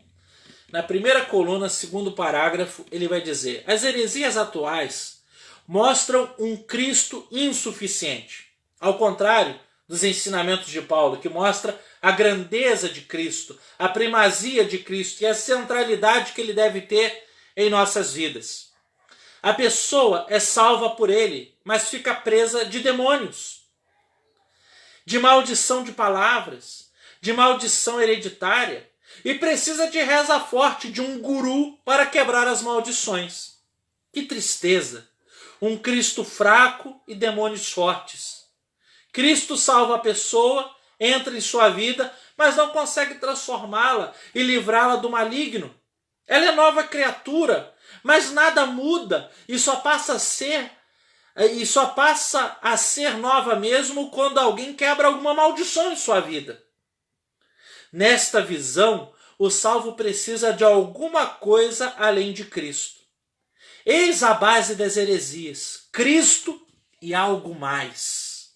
na primeira coluna, segundo parágrafo, ele vai dizer: as heresias atuais mostram um Cristo insuficiente, ao contrário dos ensinamentos de Paulo, que mostra a grandeza de Cristo, a primazia de Cristo e a centralidade que ele deve ter em nossas vidas. A pessoa é salva por ele, mas fica presa de demônios, de maldição de palavras, de maldição hereditária, e precisa de reza forte de um guru para quebrar as maldições. Que tristeza! Um Cristo fraco e demônios fortes. Cristo salva a pessoa, entra em sua vida, mas não consegue transformá-la e livrá-la do maligno. Ela é nova criatura, mas nada muda e só passa a ser nova mesmo quando alguém quebra alguma maldição em sua vida. Nesta visão, o salvo precisa de alguma coisa além de Cristo. Eis a base das heresias: Cristo e algo mais.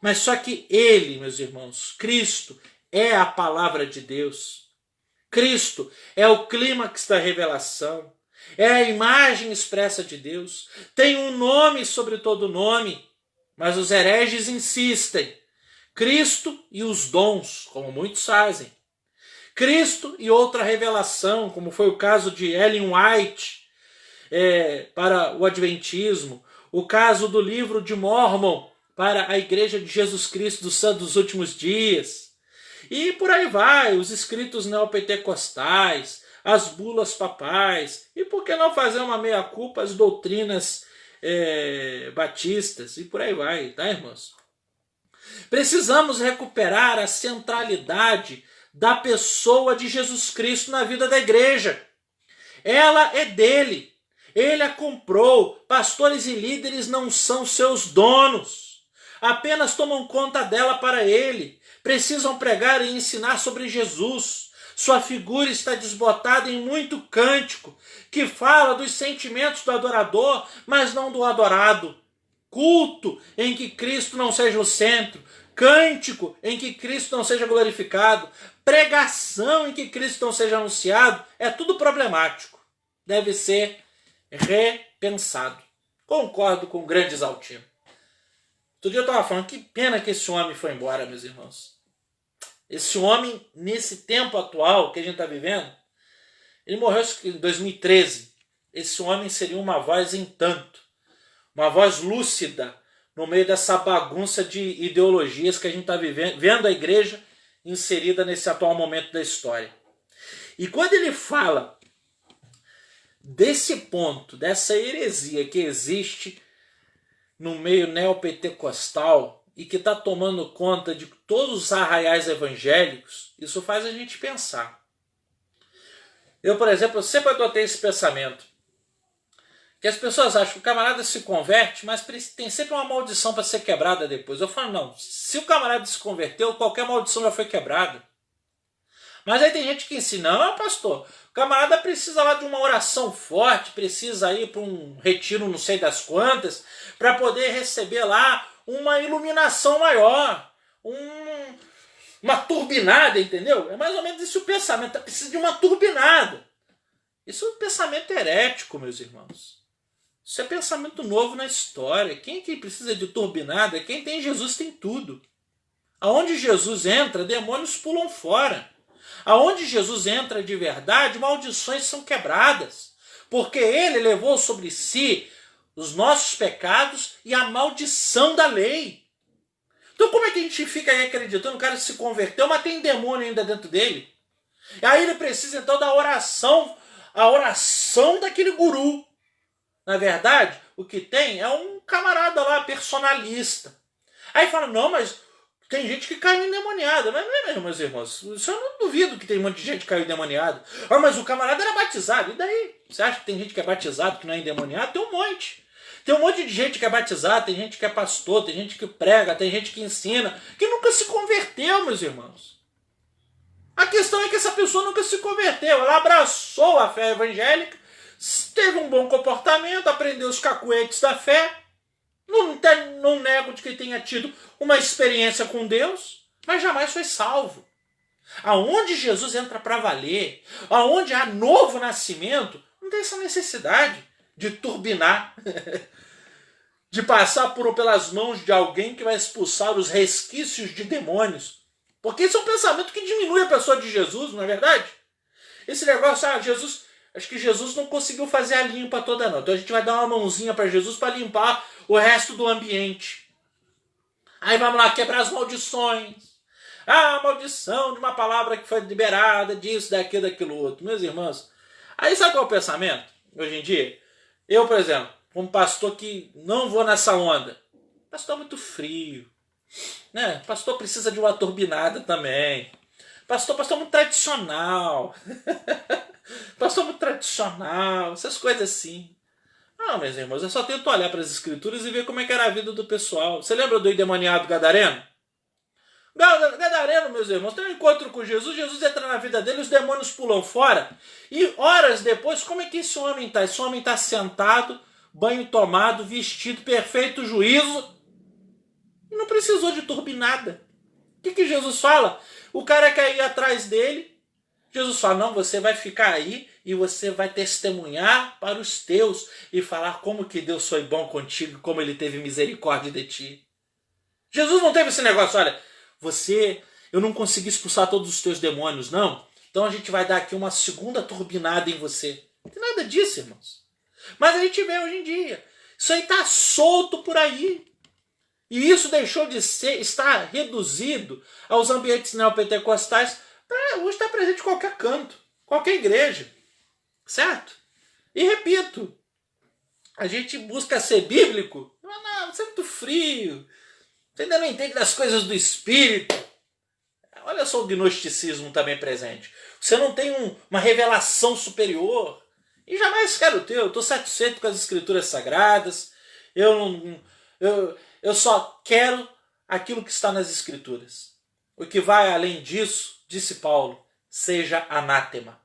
Mas só que ele, meus irmãos, Cristo é a palavra de Deus. Cristo é o clímax da revelação. É a imagem expressa de Deus. Tem um nome sobre todo nome. Mas os hereges insistem. Cristo e os dons, como muitos fazem. Cristo e outra revelação, como foi o caso de Ellen White para o Adventismo. O caso do livro de Mormon para a Igreja de Jesus Cristo dos Santos dos Últimos Dias. E por aí vai, os escritos neopentecostais, as bulas papais, e por que não fazer uma meia-culpa às doutrinas batistas, e por aí vai, tá, irmãos? Precisamos recuperar a centralidade da pessoa de Jesus Cristo na vida da igreja. Ela é dele, ele a comprou, pastores e líderes não são seus donos, apenas tomam conta dela para ele, precisam pregar e ensinar sobre Jesus. Sua figura está desbotada em muito cântico, que fala dos sentimentos do adorador, mas não do adorado. Culto em que Cristo não seja o centro, cântico em que Cristo não seja glorificado, pregação em que Cristo não seja anunciado, é tudo problemático. Deve ser repensado. Concordo com o grande Exaltino. Outro dia eu estava falando, que pena que esse homem foi embora, meus irmãos. Esse homem, nesse tempo atual que a gente está vivendo, ele morreu em 2013. Esse homem seria uma voz em tanto, uma voz lúcida no meio dessa bagunça de ideologias que a gente está vendo a igreja inserida nesse atual momento da história. E quando ele fala desse ponto, dessa heresia que existe no meio neopentecostal e que está tomando conta de todos os arraiais evangélicos, isso faz a gente pensar. Eu, por exemplo, sempre adotei esse pensamento, que as pessoas acham que o camarada se converte, mas tem sempre uma maldição para ser quebrada depois. Eu falo, não, se o camarada se converteu, qualquer maldição já foi quebrada. Mas aí tem gente que ensina, não, pastor, o camarada precisa lá de uma oração forte, precisa ir para um retiro não sei das quantas, para poder receber lá uma iluminação maior, uma turbinada, entendeu? É mais ou menos isso o pensamento, precisa de uma turbinada. Isso é um pensamento herético, meus irmãos. Isso é pensamento novo na história. Quem que precisa de turbinada? Quem tem Jesus tem tudo. Aonde Jesus entra, demônios pulam fora. Aonde Jesus entra de verdade, maldições são quebradas. Porque ele levou sobre si os nossos pecados e a maldição da lei. Então como é que a gente fica aí acreditando? O cara se converteu, mas tem demônio ainda dentro dele. E aí ele precisa então da oração, a oração daquele guru. Na verdade, o que tem é um camarada lá, personalista. Aí fala, não, mas tem gente que caiu endemoniada. Mas não é mesmo, meus irmãos. Isso eu não duvido que tem um monte de gente que caiu endemoniada. Ah, mas o camarada era batizado. E daí? Você acha que tem gente que é batizado, que não é endemoniado? Tem um monte. Tem um monte de gente que é batizada, tem gente que é pastor, tem gente que prega, tem gente que ensina, que nunca se converteu, meus irmãos. A questão é que essa pessoa nunca se converteu. Ela abraçou a fé evangélica, teve um bom comportamento, aprendeu os cacuetes da fé. Não nego de que tenha tido uma experiência com Deus, mas jamais foi salvo. Aonde Jesus entra para valer, aonde há novo nascimento, não tem essa necessidade de turbinar, de passar pelas mãos de alguém que vai expulsar os resquícios de demônios. Porque isso é um pensamento que diminui a pessoa de Jesus, não é verdade? Esse negócio, acho que Jesus não conseguiu fazer a limpa toda não. Então a gente vai dar uma mãozinha para Jesus para limpar o resto do ambiente. Aí vamos lá quebrar as maldições. Ah, a maldição de uma palavra que foi liberada, disso, daquilo outro. Meus irmãos, aí sabe qual é o pensamento hoje em dia? Eu, por exemplo, como pastor que não vou nessa onda. Pastor é muito frio. Né? Pastor precisa de uma turbinada também. Pastor é muito tradicional. Pastor muito tradicional. Essas coisas assim. Não, meus irmãos, eu só tento olhar para as escrituras e ver como é que era a vida do pessoal. Você lembra do endemoniado Gadareno? Gadareno, meus irmãos, tem um encontro com Jesus, Jesus entra na vida dele, os demônios pulam fora. E horas depois, como é que esse homem está? Esse homem está sentado, banho tomado, vestido, perfeito juízo. E não precisou de turbinada. O que Jesus fala? O cara quer ir atrás dele. Jesus fala, não, você vai ficar aí e você vai testemunhar para os teus e falar como que Deus foi bom contigo, como ele teve misericórdia de ti. Jesus não teve esse negócio, olha, eu não consegui expulsar todos os teus demônios, não. Então a gente vai dar aqui uma segunda turbinada em você. Não tem nada disso, irmãos. Mas a gente vê hoje em dia. Isso aí está solto por aí. E isso deixou de estar reduzido aos ambientes neopentecostais para hoje estar presente em qualquer canto, qualquer igreja. Certo? E repito, a gente busca ser bíblico. Não, você é muito frio. Você ainda não entende das coisas do Espírito. Olha só o gnosticismo também presente. Você não tem uma revelação superior. E jamais quero ter. Eu estou satisfeito com as Escrituras Sagradas. Eu só quero aquilo que está nas Escrituras. O que vai além disso, disse Paulo, seja anátema.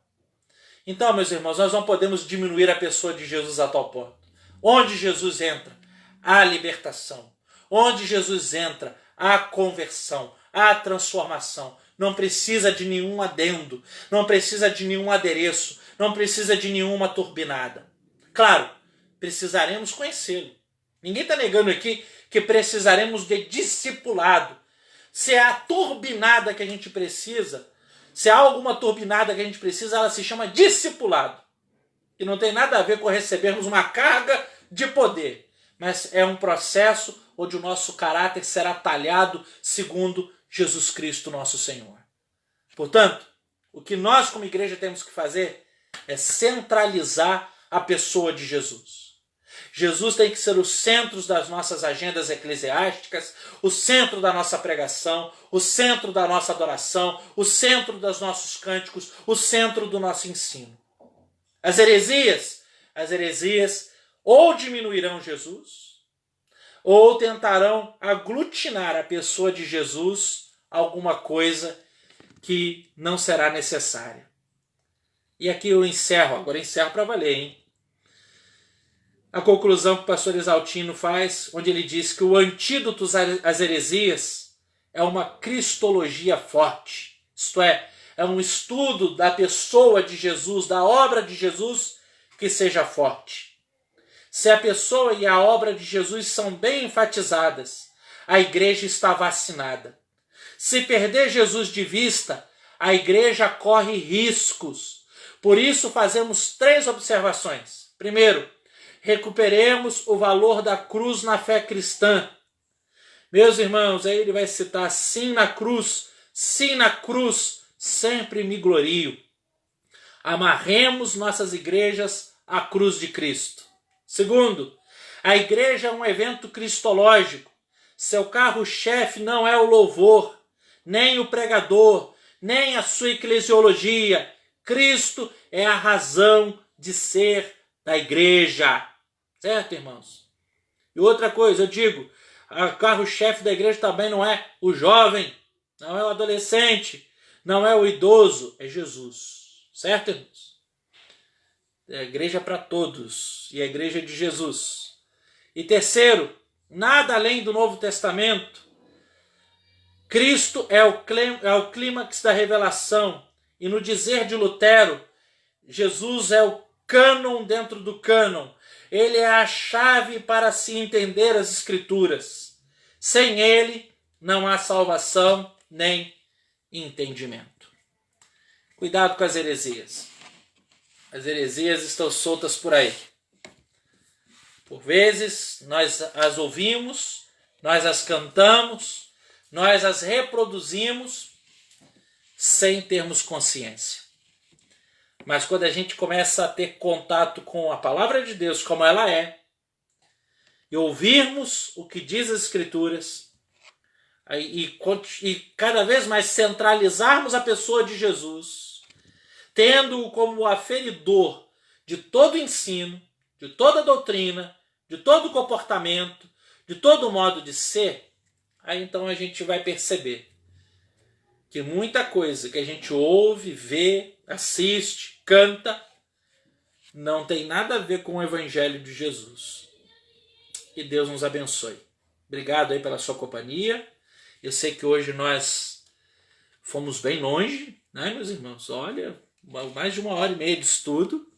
Então, meus irmãos, nós não podemos diminuir a pessoa de Jesus a tal ponto. Onde Jesus entra, há libertação. Onde Jesus entra, há conversão, há transformação. Não precisa de nenhum adendo, não precisa de nenhum adereço, não precisa de nenhuma turbinada. Claro, precisaremos conhecê-lo. Ninguém está negando aqui que precisaremos de discipulado. Se é a turbinada que a gente precisa, se há alguma turbinada que a gente precisa, ela se chama discipulado. Que não tem nada a ver com recebermos uma carga de poder. Mas é um processo onde o nosso caráter será talhado segundo Jesus Cristo, nosso Senhor. Portanto, o que nós como igreja temos que fazer é centralizar a pessoa de Jesus. Jesus tem que ser o centro das nossas agendas eclesiásticas, o centro da nossa pregação, o centro da nossa adoração, o centro dos nossos cânticos, o centro do nosso ensino. As heresias ou diminuirão Jesus, ou tentarão aglutinar a pessoa de Jesus a alguma coisa que não será necessária. E aqui eu encerro, agora encerro para valer, hein? a conclusão que o pastor Exaltino faz, onde ele diz que o antídoto às heresias é uma cristologia forte, isto é um estudo da pessoa de Jesus, da obra de Jesus, que seja forte. Se a pessoa e a obra de Jesus são bem enfatizadas, a igreja está vacinada. Se perder Jesus de vista, a igreja corre riscos. Por isso fazemos 3 observações. Primeiro, recuperemos o valor da cruz na fé cristã. Meus irmãos, aí ele vai citar: sim na cruz, sempre me glorio. Amarremos nossas igrejas à cruz de Cristo. Segundo, a igreja é um evento cristológico. Seu carro-chefe não é o louvor, nem o pregador, nem a sua eclesiologia. Cristo é a razão de ser da igreja. Certo, irmãos? E outra coisa, eu digo, o carro-chefe da igreja também não é o jovem, não é o adolescente, não é o idoso, é Jesus. Certo, irmãos? É a igreja para todos, e a igreja de Jesus. E terceiro, nada além do Novo Testamento. Cristo é o clímax da revelação. E no dizer de Lutero, Jesus é o cânon dentro do cânon. Ele é a chave para se entender as Escrituras. Sem ele, não há salvação nem entendimento. Cuidado com as heresias. As heresias estão soltas por aí. Por vezes, nós as ouvimos, nós as cantamos, nós as reproduzimos sem termos consciência. Mas quando a gente começa a ter contato com a palavra de Deus como ela é, e ouvirmos o que diz as Escrituras, e cada vez mais centralizarmos a pessoa de Jesus, tendo-o como aferidor de todo ensino, de toda doutrina, de todo comportamento, de todo modo de ser, aí então a gente vai perceber que muita coisa que a gente ouve, vê, assiste, canta, não tem nada a ver com o Evangelho de Jesus. Que Deus nos abençoe. Obrigado aí pela sua companhia. Eu sei que hoje nós fomos bem longe, né, meus irmãos? Olha, mais de 1h30 de estudo.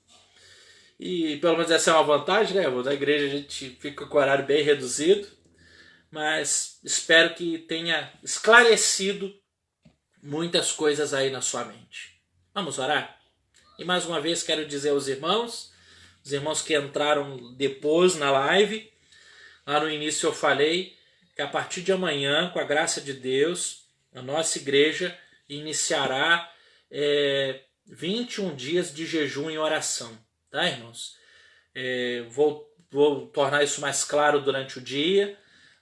E pelo menos essa é uma vantagem, né? Na igreja a gente fica com o horário bem reduzido. Mas espero que tenha esclarecido muitas coisas aí na sua mente. Vamos orar? E mais uma vez quero dizer aos irmãos, os irmãos que entraram depois na live, lá no início eu falei que a partir de amanhã, com a graça de Deus, a nossa igreja iniciará 21 dias de jejum e oração. Tá, irmãos? Vou tornar isso mais claro durante o dia.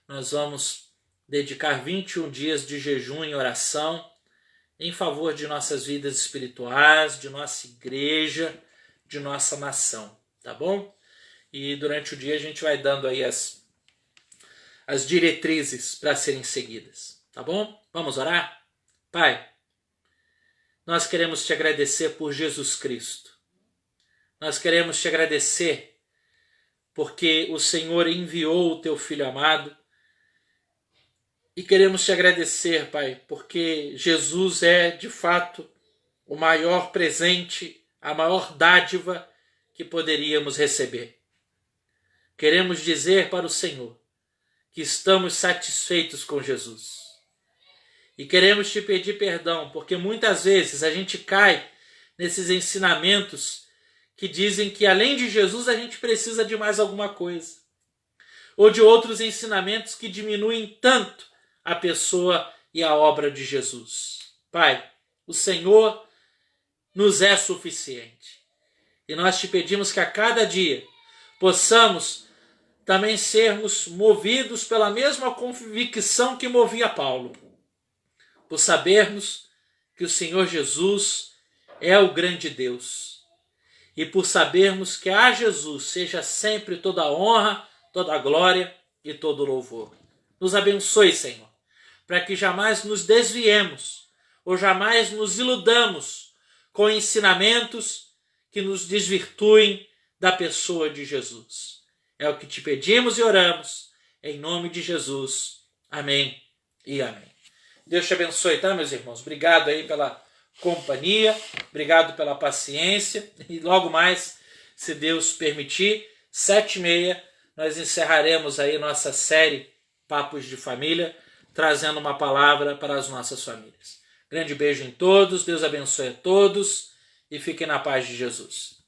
Nós vamos dedicar 21 dias de jejum e oração em favor de nossas vidas espirituais, de nossa igreja, de nossa nação, tá bom? E durante o dia a gente vai dando aí as diretrizes para serem seguidas, tá bom? Vamos orar? Pai, nós queremos te agradecer por Jesus Cristo. Nós queremos te agradecer porque o Senhor enviou o teu Filho amado. E queremos te agradecer, Pai, porque Jesus é, de fato, o maior presente, a maior dádiva que poderíamos receber. Queremos dizer para o Senhor que estamos satisfeitos com Jesus. E queremos te pedir perdão, porque muitas vezes a gente cai nesses ensinamentos que dizem que além de Jesus a gente precisa de mais alguma coisa. Ou de outros ensinamentos que diminuem tanto a pessoa e a obra de Jesus. Pai, o Senhor nos é suficiente. E nós te pedimos que a cada dia possamos também sermos movidos pela mesma convicção que movia Paulo. Por sabermos que o Senhor Jesus é o grande Deus. E por sabermos que a Jesus seja sempre toda a honra, toda a glória e todo o louvor. Nos abençoe, Senhor, para que jamais nos desviemos ou jamais nos iludamos com ensinamentos que nos desvirtuem da pessoa de Jesus. É o que te pedimos e oramos, em nome de Jesus. Amém e amém. Deus te abençoe, tá, meus irmãos? Obrigado aí pela companhia, obrigado pela paciência, e logo mais, se Deus permitir, 7h30, nós encerraremos aí nossa série Papos de Família, trazendo uma palavra para as nossas famílias. Grande beijo em todos, Deus abençoe a todos e fiquem na paz de Jesus.